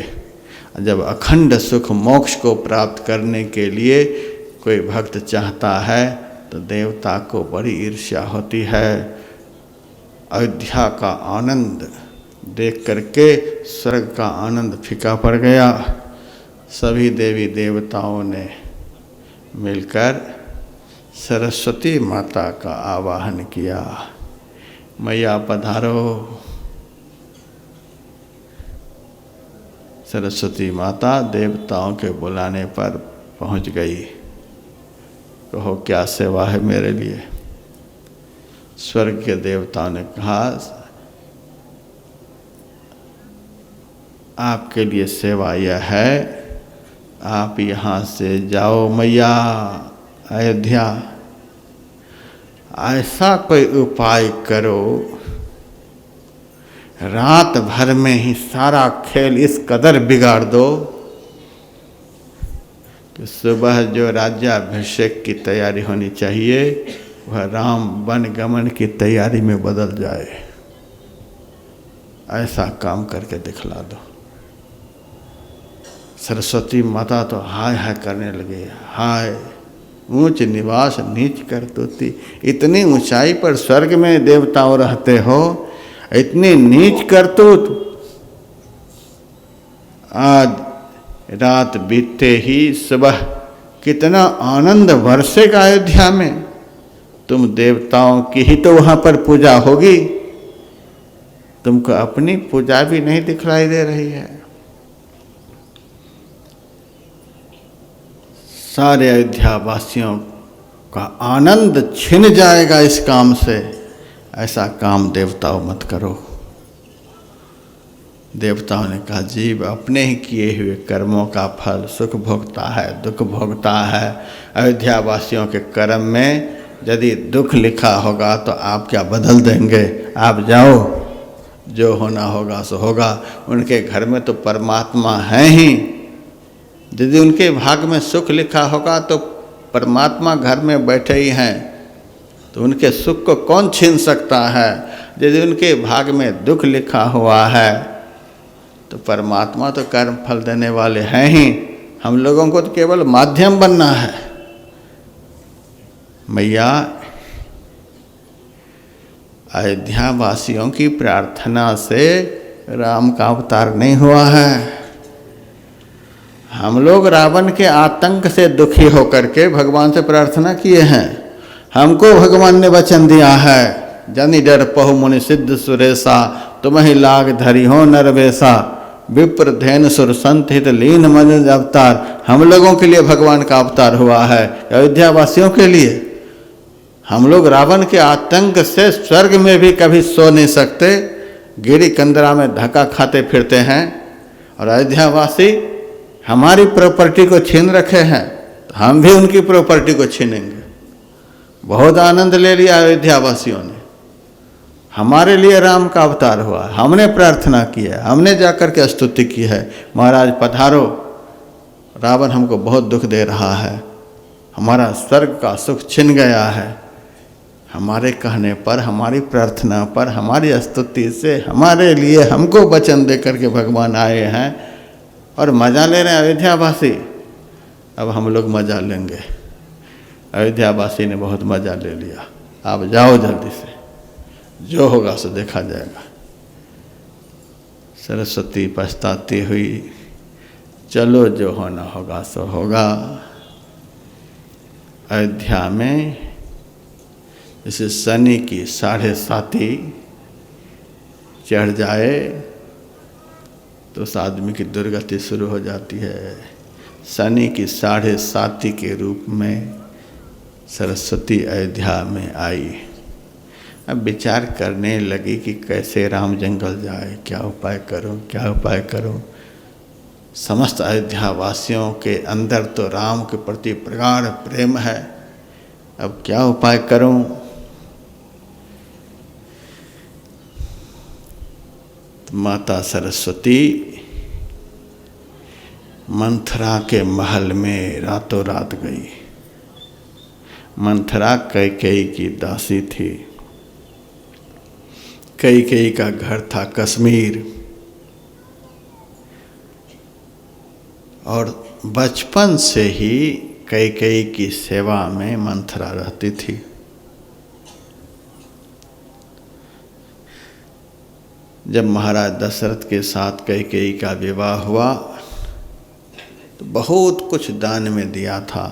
जब अखंड सुख मोक्ष को प्राप्त करने के लिए कोई भक्त चाहता है तो देवता को बड़ी ईर्ष्या होती है। अयोध्या का आनंद देख करके स्वर्ग का आनंद फीका पड़ गया। सभी देवी देवताओं ने मिलकर सरस्वती माता का आवाहन किया, मैया पधारो। सरस्वती माता देवताओं के बुलाने पर पहुंच गई। कहो क्या सेवा है मेरे लिए। स्वर्ग के देवताओं ने कहा आपके लिए सेवा यह है, आप यहाँ से जाओ मैया अयोध्या, ऐसा कोई उपाय करो, रात भर में ही सारा खेल इस कदर बिगाड़ दो कि सुबह जो राज्याभिषेक की तैयारी होनी चाहिए वह राम वन गमन की तैयारी में बदल जाए। ऐसा काम करके दिखला दो। सरस्वती माता तो हाय हाय करने लगे, हाय ऊंच निवास नीच करतूती, इतनी ऊंचाई पर स्वर्ग में देवताओं रहते हो, इतनी नीच करतूत। आज रात बीतते ही सुबह कितना आनंद बरसेगा अयोध्या में। तुम देवताओं की ही तो वहां पर पूजा होगी, तुमको अपनी पूजा भी नहीं दिखलाई दे रही है। सारे अयोध्या वासियों का आनंद छिन जाएगा इस काम से। ऐसा काम देवताओं मत करो। देवताओं ने कहा, जीव अपने ही किए हुए कर्मों का फल सुख भोगता है, दुख भोगता है। अयोध्या वासियों के कर्म में यदि दुख लिखा होगा तो आप क्या बदल देंगे? आप जाओ, जो होना होगा सो होगा। उनके घर में तो परमात्मा है ही। यदि उनके भाग में सुख लिखा होगा तो परमात्मा घर में बैठे ही हैं, तो उनके सुख को कौन छीन सकता है? यदि उनके भाग में दुख लिखा हुआ है तो परमात्मा तो कर्म फल देने वाले हैं ही। हम लोगों को तो केवल माध्यम बनना है। मैया अयोध्या वासियों की प्रार्थना से राम का अवतार नहीं हुआ है। हम लोग रावण के आतंक से दुखी होकर के भगवान से प्रार्थना किए हैं। हमको भगवान ने वचन दिया है, जनि डर पहु मुनि सिद्ध सुरेशा, तुम्हें लाग धरी हो नरवेशा, विप्र धैन सुर संत हित लीन मन अवतार। हम लोगों के लिए भगवान का अवतार हुआ है, अयोध्या वासियों के लिए। हम लोग रावण के आतंक से स्वर्ग में भी कभी सो नहीं सकते, गिरी कंदरा में धक्का खाते फिरते हैं। और अयोध्या वासी हमारी प्रॉपर्टी को छीन रखे हैं, तो हम भी उनकी प्रॉपर्टी को छीनेंगे। बहुत आनंद ले लिया अयोध्या वासियों ने। हमारे लिए राम का अवतार हुआ, हमने प्रार्थना की है, हमने जाकर के स्तुति की है, महाराज पधारो, रावण हमको बहुत दुख दे रहा है, हमारा स्वर्ग का सुख छिन गया है। हमारे कहने पर, हमारी प्रार्थना पर, हमारी स्तुति से हमारे लिए हमको वचन दे करके भगवान आए हैं और मज़ा ले रहे हैं अयोध्या वासी। अब हम लोग मज़ा लेंगे। अयोध्या वासी ने बहुत मज़ा ले लिया। आप जाओ जल्दी से, जो होगा सो देखा जाएगा। सरस्वती पछताती हुई, चलो जो होना होगा सो होगा। अयोध्या में जैसे शनि की 7.5 चढ़ जाए तो उस आदमी की दुर्गति शुरू हो जाती है। शनि की 7.5 के रूप में सरस्वती अयोध्या में आई। अब विचार करने लगी कि कैसे राम जंगल जाए, क्या उपाय करूं, क्या उपाय करूं। समस्त अयोध्या वासियों के अंदर तो राम के प्रति प्रगाढ़ प्रेम है, अब क्या उपाय करूं। तो माता सरस्वती मंथरा के महल में रातों रात गई। मंथरा कैकेयी की दासी थी। कैकेयी का घर था कश्मीर, और बचपन से ही कैकेयी की सेवा में मंथरा रहती थी। जब महाराज दशरथ के साथ कैकेयी का विवाह हुआ तो बहुत कुछ दान में दिया था।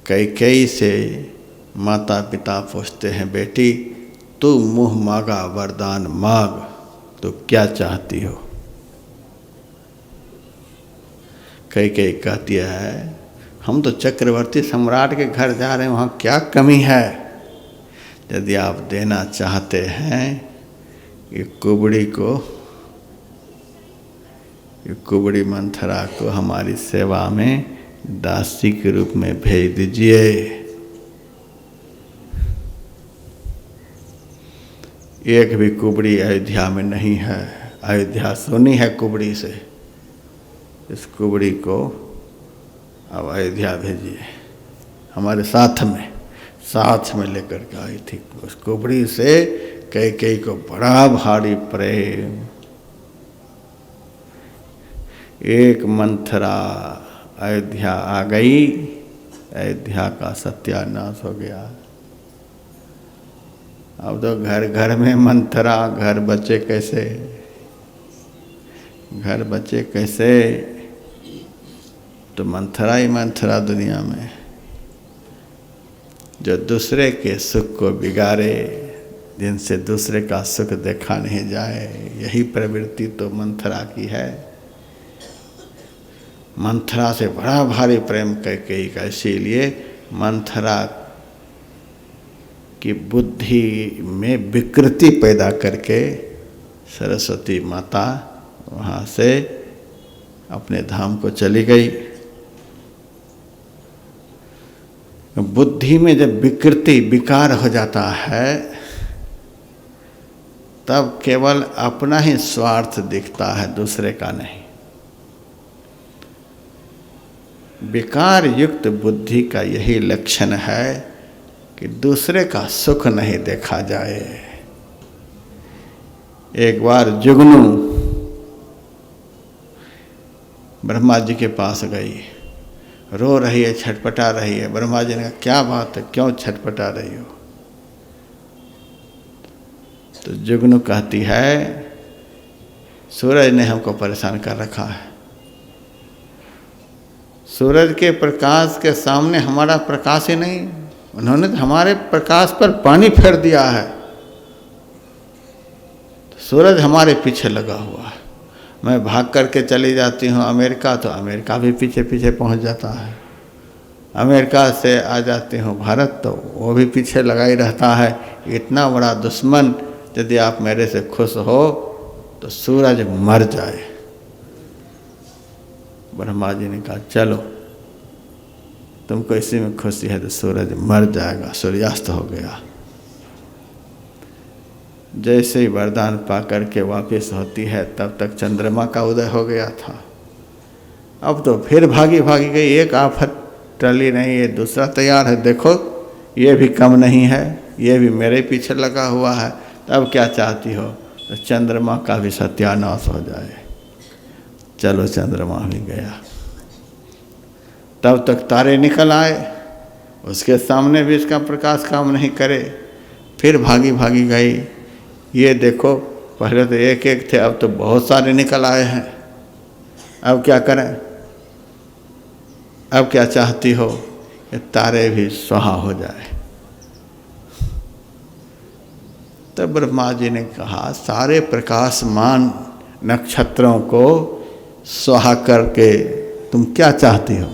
कैकेयी से माता पिता पूछते हैं, बेटी तू मुँह मांगा वरदान मांग, तो क्या चाहती हो? कैकेयी कहती है, हम तो चक्रवर्ती सम्राट के घर जा रहे हैं, वहाँ क्या कमी है? यदि आप देना चाहते हैं कि कुबड़ी को कि कुबड़ी मंथरा को हमारी सेवा में दासी के रूप में भेज दीजिए। एक भी कुबड़ी अयोध्या में नहीं है। अयोध्या सुनी है कुबड़ी से। इस कुबड़ी को अब अयोध्या भेजिए। हमारे साथ में लेकर के आई थी। उस कुबड़ी से कैकेयी को बड़ा भारी प्रेम। एक मंथरा अयोध्या आ गई, अयोध्या का सत्यानाश हो गया। अब तो घर घर में मंथरा, घर बचे कैसे? घर बचे कैसे? तो मंथरा ही मंथरा दुनिया में, जो दूसरे के सुख को बिगाड़े, जिनसे दूसरे का सुख देखा नहीं जाए, यही प्रवृत्ति तो मंथरा की है। मंथरा से बड़ा भारी प्रेम कैकेयी का, इसीलिए मंथरा की बुद्धि में विकृति पैदा करके सरस्वती माता वहाँ से अपने धाम को चली गई। बुद्धि में जब विकृति विकार हो जाता है, तब केवल अपना ही स्वार्थ दिखता है, दूसरे का नहीं। विकार युक्त बुद्धि का यही लक्षण है कि दूसरे का सुख नहीं देखा जाए। एक बार जुगनू ब्रह्मा जी के पास गई, रो रही है, छटपटा रही है। ब्रह्मा जी ने कहा, क्या बात है, क्यों छटपटा रही हो? तो जुगनू कहती है, सूरज ने हमको परेशान कर रखा है। सूरज के प्रकाश के सामने हमारा प्रकाश ही नहीं, उन्होंने तो हमारे प्रकाश पर पानी फेर दिया है। तो सूरज हमारे पीछे लगा हुआ है। मैं भाग करके चली जाती हूँ अमेरिका, तो अमेरिका भी पीछे पीछे पहुँच जाता है। अमेरिका से आ जाती हूँ भारत, तो वो भी पीछे लगा ही रहता है। इतना बड़ा दुश्मन, यदि आप मेरे से खुश हो तो सूरज मर जाए। ब्रह्मा जी ने कहा, चलो तुमको इसी में खुशी है तो सूरज मर जाएगा। सूर्यास्त हो गया। जैसे ही वरदान पा करके वापस होती है, तब तक चंद्रमा का उदय हो गया था। अब तो फिर भागी गई। एक आफत टली नहीं, ये दूसरा तैयार है। देखो ये भी कम नहीं है, ये भी मेरे पीछे लगा हुआ है। तब क्या चाहती हो? तो चंद्रमा का भी सत्यानाश हो जाए। चलो चंद्रमा भी गया। तब तक तारे निकल आए, उसके सामने भी इसका प्रकाश काम नहीं करे। फिर भागी गई। ये देखो, पहले तो एक एक थे, अब तो बहुत सारे निकल आए हैं। अब क्या करें? अब क्या चाहती हो? कि तारे भी स्वाहा हो जाए। तब ब्रह्मा जी ने कहा, सारे प्रकाशमान नक्षत्रों को स्वाहा करके तुम क्या चाहती हो?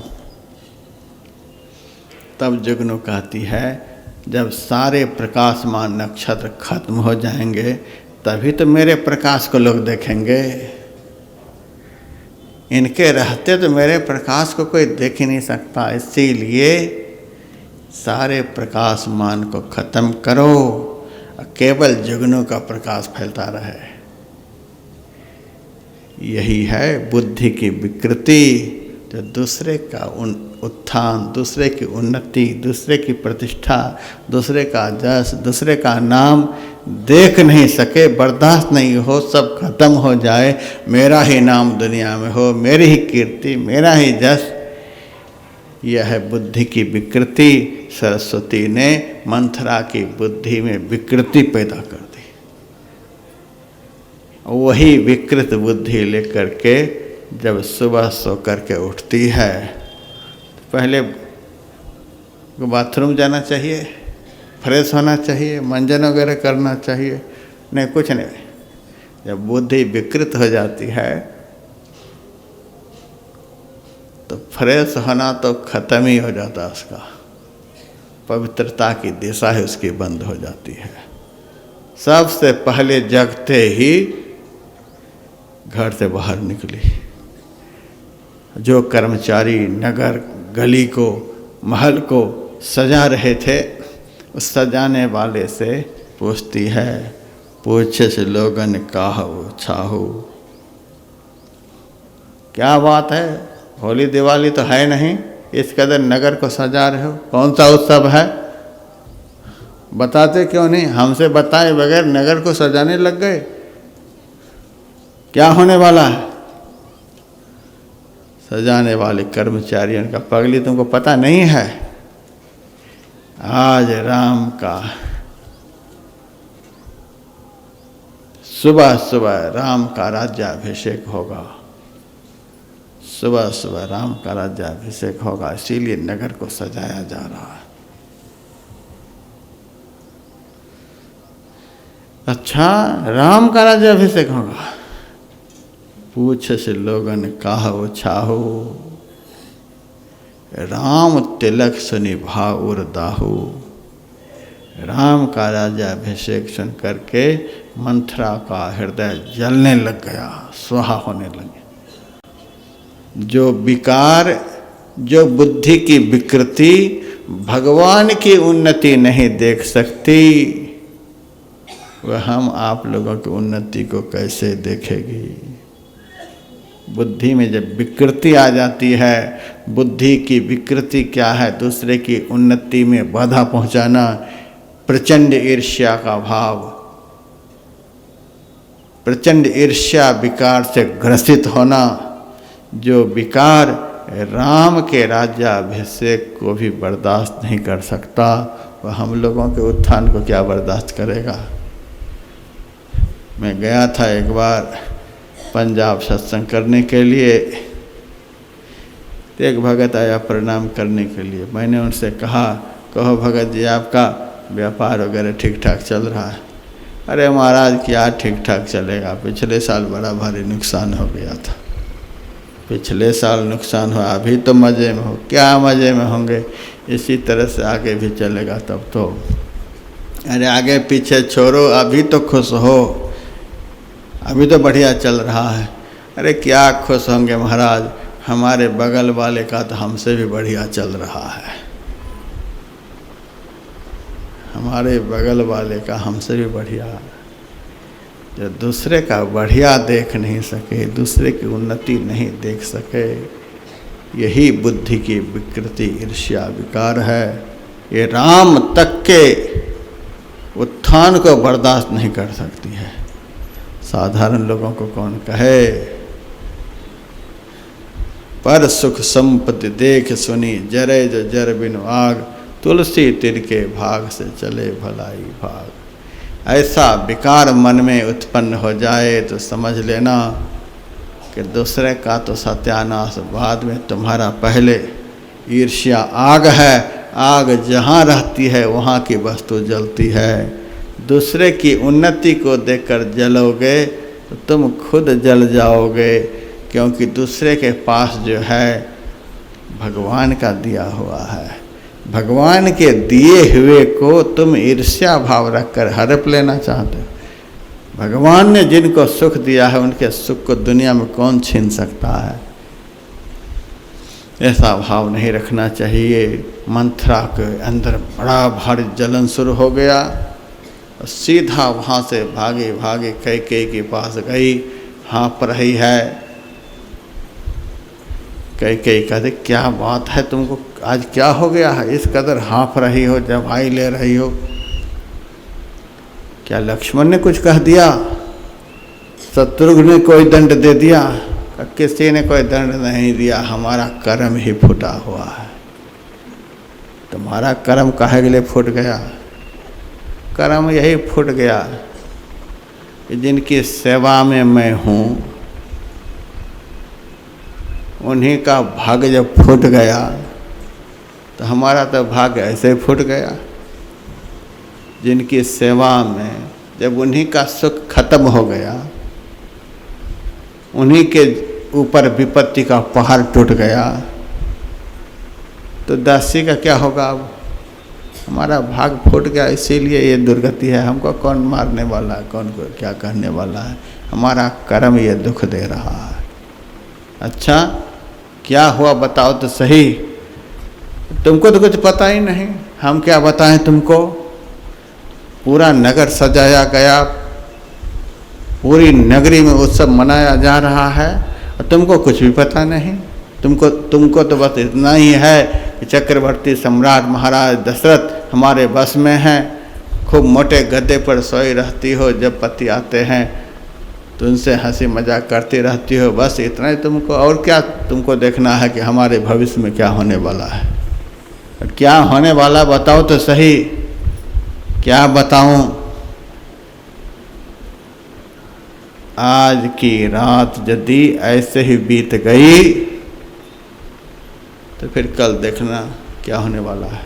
तब जुगनू कहती है, जब सारे प्रकाशमान नक्षत्र खत्म हो जाएंगे, तभी तो मेरे प्रकाश को लोग देखेंगे। इनके रहते तो मेरे प्रकाश को कोई देख ही नहीं सकता। इसीलिए सारे प्रकाशमान को खत्म करो, केवल जुगनू का प्रकाश फैलता रहे। यही है बुद्धि की विकृति, जो दूसरे का उत्थान, दूसरे की उन्नति, दूसरे की प्रतिष्ठा, दूसरे का जस, दूसरे का नाम देख नहीं सके, बर्दाश्त नहीं हो, सब खत्म हो जाए, मेरा ही नाम दुनिया में हो, मेरी ही कीर्ति, मेरा ही जस। यह है बुद्धि की विकृति। सरस्वती ने मंथरा की बुद्धि में विकृति पैदा कर दी। वही विकृत बुद्धि लेकर के जब सुबह सो करके उठती है, पहले बाथरूम जाना चाहिए, फ्रेश होना चाहिए, मंजन वगैरह करना चाहिए, नहीं कुछ नहीं। जब बुद्धि विकृत हो जाती है तो फ्रेश होना तो खत्म ही हो जाता है। उसका पवित्रता की दिशा है उसकी बंद हो जाती है। सबसे पहले जगते ही घर से बाहर निकली, जो कर्मचारी नगर गली को महल को सजा रहे थे, उस सजाने वाले से पूछती है, पूछे से लोगन काहू छाहू। क्या बात है, होली दिवाली तो है नहीं, इस कदर नगर को सजा रहे हो, कौन सा उत्सव है? बताते क्यों नहीं? हमसे बताए बगैर नगर को सजाने लग गए, क्या होने वाला है? सजाने वाले कर्मचारियों का, पगली तुमको पता नहीं है, आज राम का सुबह सुबह राम का राज्याभिषेक होगा, सुबह सुबह राम का राज्याभिषेक होगा, इसीलिए नगर को सजाया जा रहा है। अच्छा, राम का राज्याभिषेक होगा? पूछ से लोगन काहू छाहू, राम तिलक सुनि भाउर दाहू। राम का राज्याभिषेक सुन करके मंथरा का हृदय जलने लग गया, स्वाहा होने लगे। जो विकार, जो बुद्धि की विकृति भगवान की उन्नति नहीं देख सकती, वह हम आप लोगों की उन्नति को कैसे देखेगी? बुद्धि में जब विकृति आ जाती है, बुद्धि की विकृति क्या है? दूसरे की उन्नति में बाधा पहुंचाना, प्रचंड ईर्ष्या का भाव, प्रचंड ईर्ष्या विकार से ग्रसित होना। जो विकार राम के राज्याभिषेक को भी बर्दाश्त नहीं कर सकता, वह हम लोगों के उत्थान को क्या बर्दाश्त करेगा? मैं गया था एक बार पंजाब सत्संग करने के लिए, एक भगत आया प्रणाम करने के लिए। मैंने उनसे कहा, कहो भगत जी, आपका व्यापार वगैरह ठीक ठाक चल रहा है? अरे महाराज क्या ठीक ठाक चलेगा, पिछले साल बड़ा भारी नुकसान हो गया था। पिछले साल नुकसान हुआ, अभी तो मज़े में हो? क्या मज़े में होंगे, इसी तरह से आगे भी चलेगा तब तो। अरे आगे पीछे छोड़ो, अभी तो खुश हो, अभी तो बढ़िया चल रहा है। अरे क्या खुश होंगे महाराज, हमारे बगल वाले का तो हमसे भी बढ़िया चल रहा है, हमारे बगल वाले का हमसे भी बढ़िया। जो दूसरे का बढ़िया देख नहीं सके, दूसरे की उन्नति नहीं देख सके, यही बुद्धि की विकृति, ईर्ष्या, विकार है। ये राम तक के उत्थान को बर्दाश्त नहीं कर सकती है, साधारण लोगों को कौन कहे। पर सुख संपत्ति देख सुनी, जरे जो जर बिनु आग, तुलसी तिनके भाग से चले भलाई भाग। ऐसा विकार मन में उत्पन्न हो जाए तो समझ लेना कि दूसरे का तो सत्यानाश बाद में, तुम्हारा पहले। ईर्ष्या आग है, आग जहाँ रहती है वहाँ की वस्तु जलती है। दूसरे की उन्नति को देखकर जलोगे तो तुम खुद जल जाओगे, क्योंकि दूसरे के पास जो है भगवान का दिया हुआ है। भगवान के दिए हुए को तुम ईर्ष्या भाव रखकर हड़प लेना चाहते हो। भगवान ने जिनको सुख दिया है उनके सुख को दुनिया में कौन छीन सकता है? ऐसा भाव नहीं रखना चाहिए। मंथरा के अंदर बड़ा भारी जलन शुरू हो गया और सीधा वहाँ से भागे भागे कैकेयी के पास गई, हाँफ रही है। कैकेयी कहते, क्या बात है, तुमको आज क्या हो गया है, इस कदर हाँफ रही हो, दवाई ले रही हो? क्या लक्ष्मण ने कुछ कह दिया? शत्रुघ्न ने कोई दंड दे दिया? किसी ने कोई दंड नहीं दिया, हमारा कर्म ही फूटा हुआ है। तुम्हारा कर्म काहे के लिए फूट गया? कर्म यही फूट गया कि जिनकी सेवा में मैं हूँ, उन्हीं का भाग्य जब फूट गया तो हमारा तो भाग्य ऐसे ही फूट गया। जिनकी सेवा में जब उन्हीं का सुख खत्म हो गया, उन्हीं के ऊपर विपत्ति का पहाड़ टूट गया, तो दासी का क्या होगा? अब हमारा भाग फूट गया, इसीलिए ये दुर्गति है। हमको कौन मारने वाला है, कौन को क्या कहने वाला है? हमारा कर्म ये दुख दे रहा है। अच्छा, क्या हुआ बताओ तो सही। तुमको तो कुछ पता ही नहीं, हम क्या बताएं तुमको। पूरा नगर सजाया गया, पूरी नगरी में उत्सव मनाया जा रहा है और तुमको कुछ भी पता नहीं। तुमको तो बस इतना ही है कि चक्रवर्ती सम्राट महाराज दशरथ हमारे बस में हैं, खूब मोटे गद्दे पर सोई रहती हो, जब पति आते हैं तो उनसे हंसी मजाक करती रहती हो, बस इतना ही तुमको। और क्या तुमको देखना है कि हमारे भविष्य में क्या होने वाला है। और क्या होने वाला बताओ तो सही, क्या बताऊं। आज की रात यदि ऐसे ही बीत गई तो फिर कल देखना क्या होने वाला है।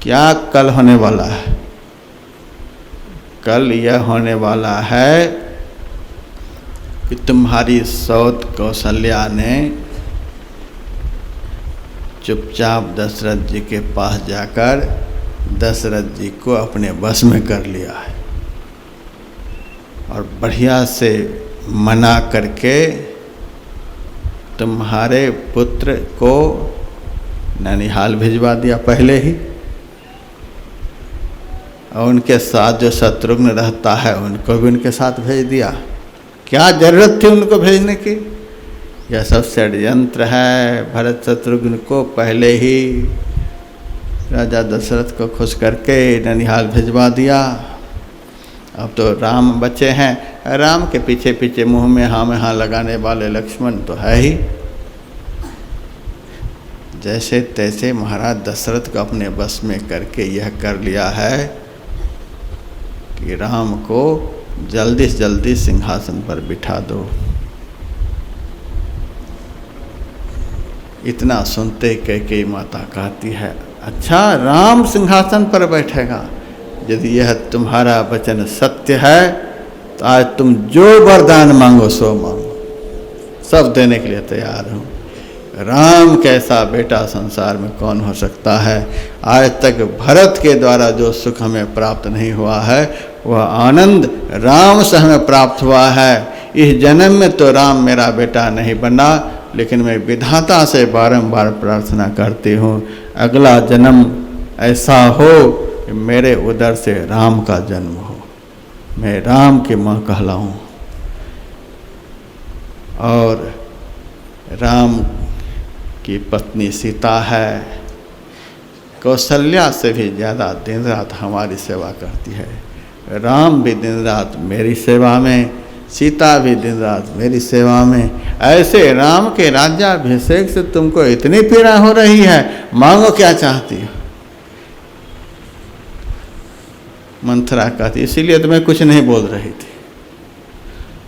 क्या कल होने वाला है? कल यह होने वाला है कि तुम्हारी सौत कौशल्या ने चुपचाप दशरथ जी के पास जाकर दशरथ जी को अपने बस में कर लिया है और बढ़िया से मना करके तुम्हारे पुत्र को ननिहाल भिजवा दिया पहले ही, और उनके साथ जो शत्रुघ्न रहता है उनको भी उनके साथ भेज दिया। क्या जरूरत थी उनको भेजने की? यह सब षड्यंत्र है। भरत शत्रुघ्न को पहले ही राजा दशरथ को खुश करके ननिहाल भिजवा दिया। अब तो राम बचे हैं, राम के पीछे पीछे मुंह में हाँ लगाने वाले लक्ष्मण तो है ही। जैसे तैसे महाराज दशरथ को अपने बस में करके यह कर लिया है कि राम को जल्दी से जल्दी सिंहासन पर बिठा दो। इतना सुनते कैकेयी माता कहती है, अच्छा राम सिंहासन पर बैठेगा? यदि यह तुम्हारा वचन सत्य है तो आज तुम जो वरदान मांगो सो मांगो, सब देने के लिए तैयार हूँ। राम कैसा बेटा संसार में कौन हो सकता है? आज तक भरत के द्वारा जो सुख हमें प्राप्त नहीं हुआ है वह आनंद राम से हमें प्राप्त हुआ है। इस जन्म में तो राम मेरा बेटा नहीं बना, लेकिन मैं विधाता से बारंबार प्रार्थना करती हूँ अगला जन्म ऐसा हो कि मेरे उदर से राम का जन्म हो, मैं राम की माँ कहलाऊँ। और राम की पत्नी सीता है, कौशल्या से भी ज़्यादा दिन रात हमारी सेवा करती है। राम भी दिन रात मेरी सेवा में, सीता भी दिन रात मेरी सेवा में। ऐसे राम के राज्याभिषेक से तुमको इतनी पीड़ा हो रही है, मांगो क्या चाहती हो? मंथरा कहती, इसीलिए तो मैं कुछ नहीं बोल रही थी,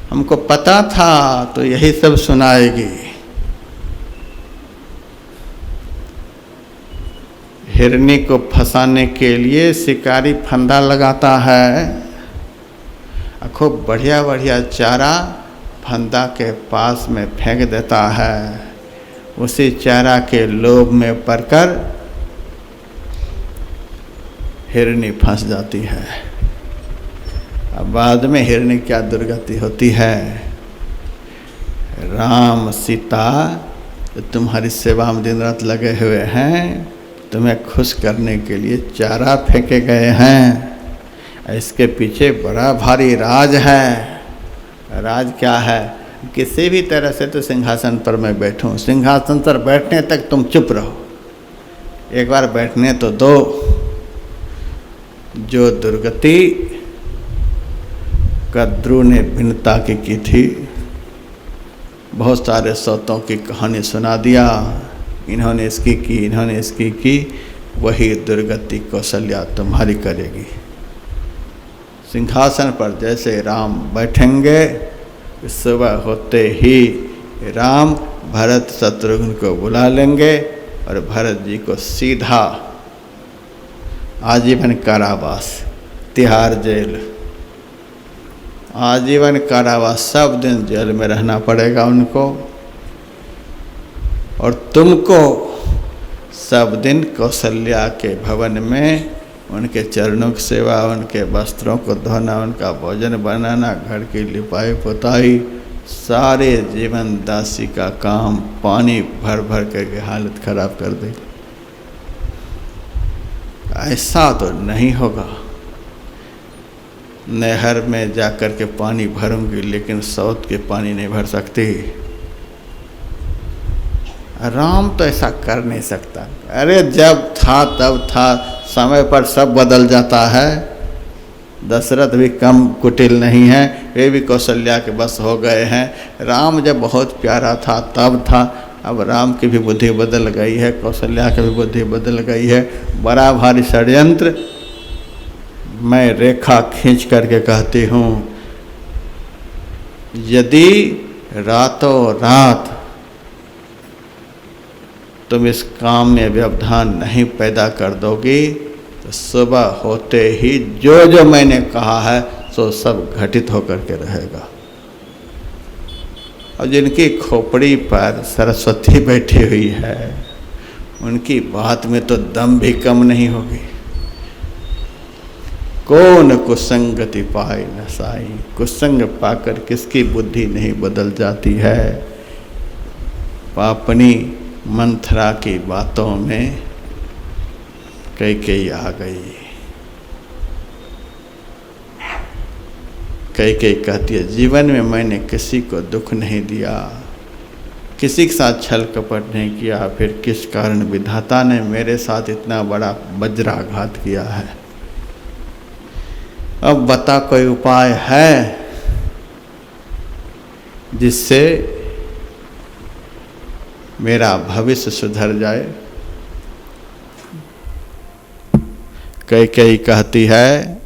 हमको पता था तो यही सब सुनाएगी। हिरनी को फंसाने के लिए शिकारी फंदा लगाता है, खूब बढ़िया बढ़िया चारा फंदा के पास में फेंक देता है। उसी चारा के लोभ में पड़कर हिरनी फंस जाती है। अब बाद में हिरनी क्या दुर्गति होती है। राम सीता तुम्हारी सेवा में दिन रात लगे हुए हैं, तुम्हें खुश करने के लिए चारा फेंके गए हैं। इसके पीछे बड़ा भारी राज है। राज क्या है? किसी भी तरह से तो सिंहासन पर मैं बैठूं, सिंहासन पर बैठने तक तुम चुप रहो, एक बार बैठने तो दो। जो दुर्गति कद्रू ने भिन्नता की थी, बहुत सारे सौतों की कहानी सुना दिया, इन्होंने इसकी की, इन्होंने इसकी की, वही दुर्गति कौशल्या तुम्हारी करेगी। सिंहासन पर जैसे राम बैठेंगे, सुबह होते ही राम भरत शत्रुघ्न को बुला लेंगे और भरत जी को सीधा आजीवन कारावास, तिहाड़ जेल, आजीवन कारावास, सब दिन जेल में रहना पड़ेगा उनको। और तुमको सब दिन कौशल्या के भवन में उनके चरणों की सेवा, उनके वस्त्रों को धोना, उनका भोजन बनाना, घर की लिपाई पुताई, सारे जीवन दासी का काम पानी भर भर करके हालत खराब कर दे। ऐसा तो नहीं होगा। नहर में जाकर के पानी भरूंगी लेकिन सौत के पानी नहीं भर सकती। राम तो ऐसा कर नहीं सकता। अरे जब था तब था, समय पर सब बदल जाता है। दशरथ भी कम कुटिल नहीं है, वे भी कौशल्या के बस हो गए हैं। राम जब बहुत प्यारा था तब था, अब राम की भी बुद्धि बदल गई है, कौशल्या की भी बुद्धि बदल गई है। बड़ा भारी षड्यंत्र। मैं रेखा खींच करके कहती हूँ, यदि रातों रात तुम इस काम में व्यवधान नहीं पैदा कर दोगी तो सुबह होते ही जो जो मैंने कहा है सो सब घटित होकर के रहेगा। और जिनकी खोपड़ी पर सरस्वती बैठी हुई है उनकी बात में तो दम भी कम नहीं होगी। कौन कुसंगति पाए न साई, कुसंग पाकर किसकी बुद्धि नहीं बदल जाती है। पापनी मंथरा की बातों में कैकेयी आ गई। कैकेयी कहती है, जीवन में मैंने किसी को दुख नहीं दिया, किसी के साथ छल कपट नहीं किया, फिर किस कारण विधाता ने मेरे साथ इतना बड़ा वज्राघात किया है। अब बता कोई उपाय है जिससे मेरा भविष्य सुधर जाए। कैकेयी कहती है,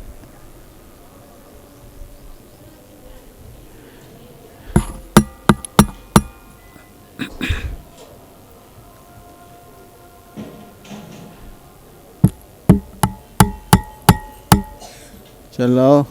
चलो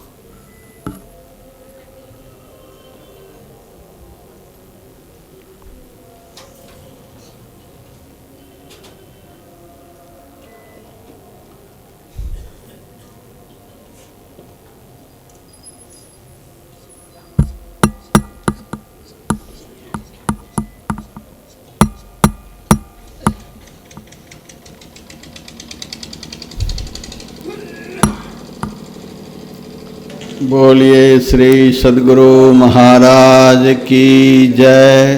बोलिए श्री सद्गुरु महाराज की जय।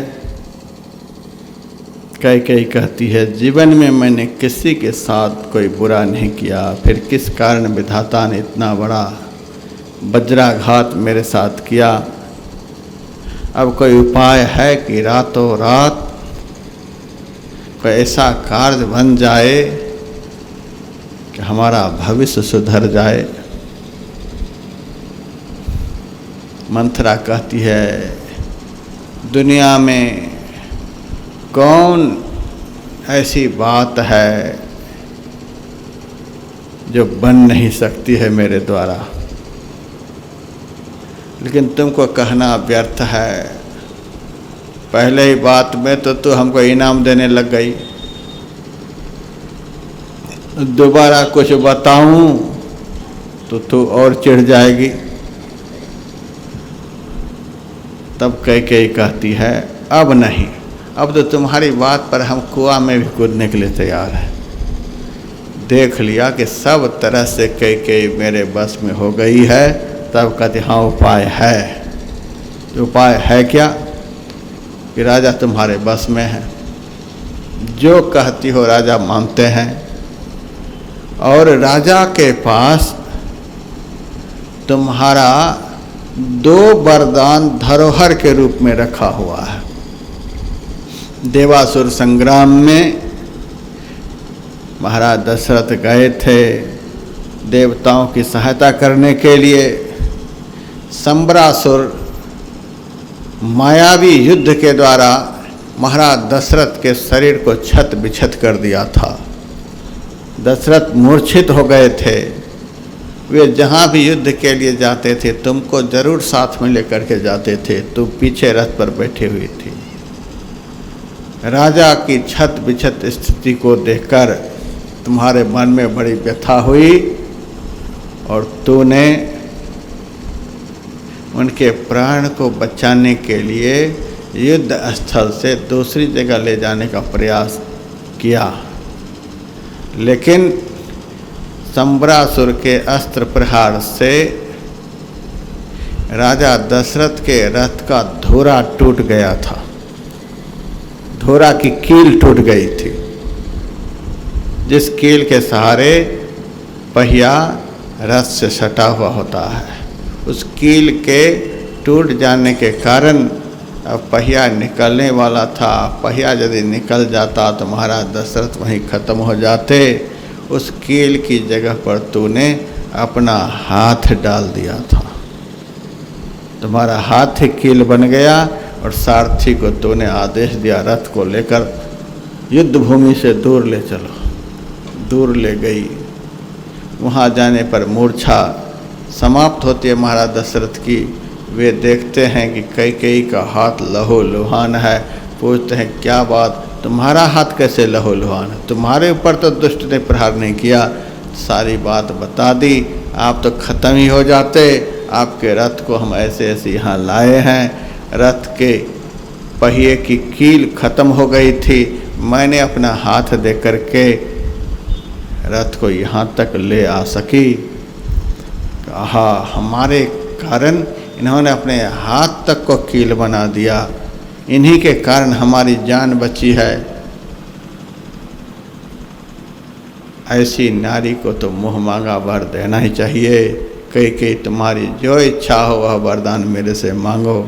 कैकेयी कहती है, जीवन में मैंने किसी के साथ कोई बुरा नहीं किया, फिर किस कारण विधाता ने इतना बड़ा वज्राघात मेरे साथ किया। अब कोई उपाय है कि रातों रात कोई ऐसा कार्य बन जाए कि हमारा भविष्य सुधर जाए। मंथरा कहती है, दुनिया में कौन ऐसी बात है जो बन नहीं सकती है मेरे द्वारा, लेकिन तुमको कहना व्यर्थ है। पहले ही बात में तो तू हमको इनाम देने लग गई, दोबारा कुछ बताऊं तो तू और चिढ़ जाएगी। तब कैकेयी कहती है, अब नहीं, अब तो तुम्हारी बात पर हम कुआं में भी कूदने के लिए तैयार हैं। देख लिया कि सब तरह से कैकेयी मेरे बस में हो गई है। तब कहती, हाँ उपाय है। तो उपाय है क्या? कि राजा तुम्हारे बस में है, जो कहती हो राजा मानते हैं। और राजा के पास तुम्हारा 2 वरदान धरोहर के रूप में रखा हुआ है। देवासुर संग्राम में महाराज दशरथ गए थे देवताओं की सहायता करने के लिए। संबरासुर मायावी युद्ध के द्वारा महाराज दशरथ के शरीर को छत बिछत कर दिया था। दशरथ मूर्छित हो गए थे। वे जहाँ भी युद्ध के लिए जाते थे तुमको जरूर साथ में लेकर के जाते थे, तुम पीछे रथ पर बैठी हुई थी। राजा की छत बिछत स्थिति को देखकर तुम्हारे मन में बड़ी व्यथा हुई और तूने उनके प्राण को बचाने के लिए युद्ध स्थल से दूसरी जगह ले जाने का प्रयास किया, लेकिन संबरासुर के अस्त्र प्रहार से राजा दशरथ के रथ का धुरा टूट गया था। धुरा की कील टूट गई थी, जिस कील के सहारे पहिया रथ से सटा हुआ होता है। उस कील के टूट जाने के कारण अब पहिया निकलने वाला था। पहिया यदि निकल जाता तो महाराज दशरथ वहीं खत्म हो जाते। उस कील की जगह पर तूने अपना हाथ डाल दिया था। तुम्हारा हाथ ही कील बन गया और सारथी को तूने आदेश दिया रथ को लेकर युद्ध भूमि से दूर ले चलो। दूर ले गई। वहाँ जाने पर मूर्छा समाप्त होती है महाराज दशरथ की। वे देखते हैं कि कैकेयी का हाथ लहू लुहान है। पूछते हैं क्या बात, तुम्हारा हाथ कैसे लहू लुहान है? तुम्हारे ऊपर तो दुष्ट ने प्रहार नहीं किया। सारी बात बता दी। आप तो खत्म ही हो जाते। आपके रथ को हम ऐसे ऐसे यहाँ लाए हैं। रथ के पहिए की कील खत्म हो गई थी। मैंने अपना हाथ दे करके रथ को यहाँ तक ले आ सकी। कहा हमारे कारण इन्होंने अपने हाथ तक को कील बना दिया। इन्हीं के कारण हमारी जान बची है। ऐसी नारी को तो मुँह मांगा वर देना ही चाहिए। कैकेयी तुम्हारी जो इच्छा हो वह वरदान मेरे से मांगो।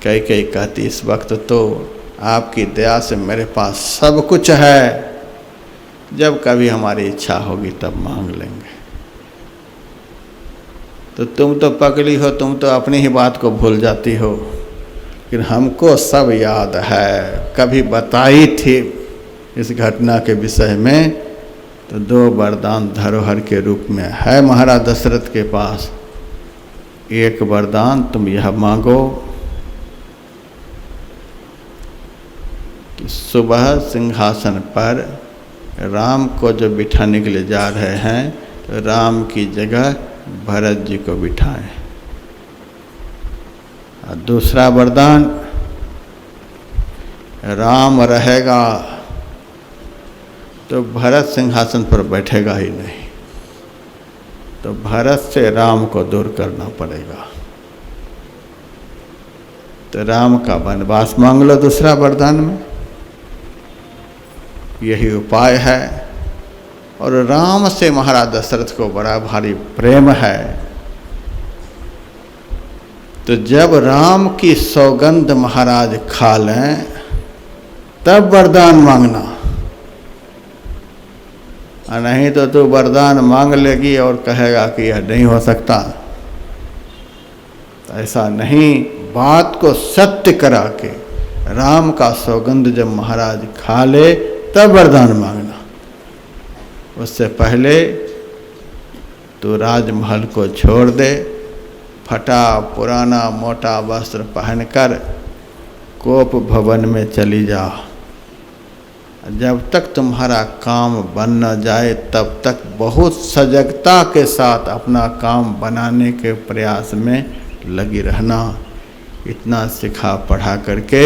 कैकेयी कहती इस वक्त तो आपकी दया से मेरे पास सब कुछ है। जब कभी हमारी इच्छा होगी तब मांग लेंगे। तो तुम तो पगली हो, तुम तो अपनी ही बात को भूल जाती हो, लेकिन हमको सब याद है। कभी बताई थी इस घटना के विषय में। तो 2 वरदान धरोहर के रूप में है महाराज दशरथ के पास। एक वरदान तुम यह मांगो कि सुबह सिंहासन पर राम को जो बिठाने के लिए जा रहे हैं तो राम की जगह भरत जी को बिठाएं। और दूसरा वरदान, राम रहेगा तो भरत सिंहासन पर बैठेगा ही नहीं, तो भरत से राम को दूर करना पड़ेगा। तो राम का वनवास मांग लो दूसरा वरदान में। यही उपाय है। और राम से महाराज दशरथ को बड़ा भारी प्रेम है। तो जब राम की सौगंध महाराज खा लें तब वरदान मांगना, और नहीं तो तू वरदान मांग लेगी और कहेगा कि यह नहीं हो सकता। तो ऐसा नहीं, बात को सत्य करा के राम का सौगंध जब महाराज खा ले तब वरदान मांगना। उससे पहले तो राजमहल को छोड़ दे। फटा पुराना मोटा वस्त्र पहनकर कोप भवन में चली जा। जब तक तुम्हारा काम बन न जाए तब तक बहुत सजगता के साथ अपना काम बनाने के प्रयास में लगी रहना। इतना सिखा पढ़ा करके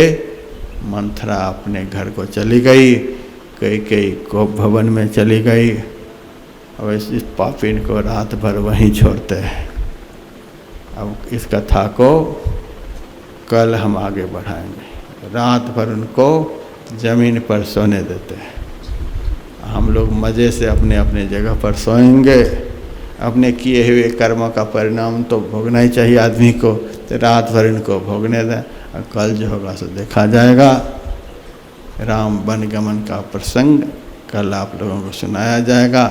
मंथरा अपने घर को चली गई। कैकेयी कोप भवन में चली गई। अब इस पापिन को रात भर वहीं छोड़ते हैं। अब इस कथा को कल हम आगे बढ़ाएंगे। रात भर उनको ज़मीन पर सोने देते हैं। हम लोग मज़े से अपने अपने जगह पर सोएंगे। अपने किए हुए कर्म का परिणाम तो भोगना ही चाहिए आदमी को। तो रात भर इनको भोगने दें और कल जो होगा सो देखा जाएगा। राम वन गमन का प्रसंग कल आप लोगों को सुनाया जाएगा।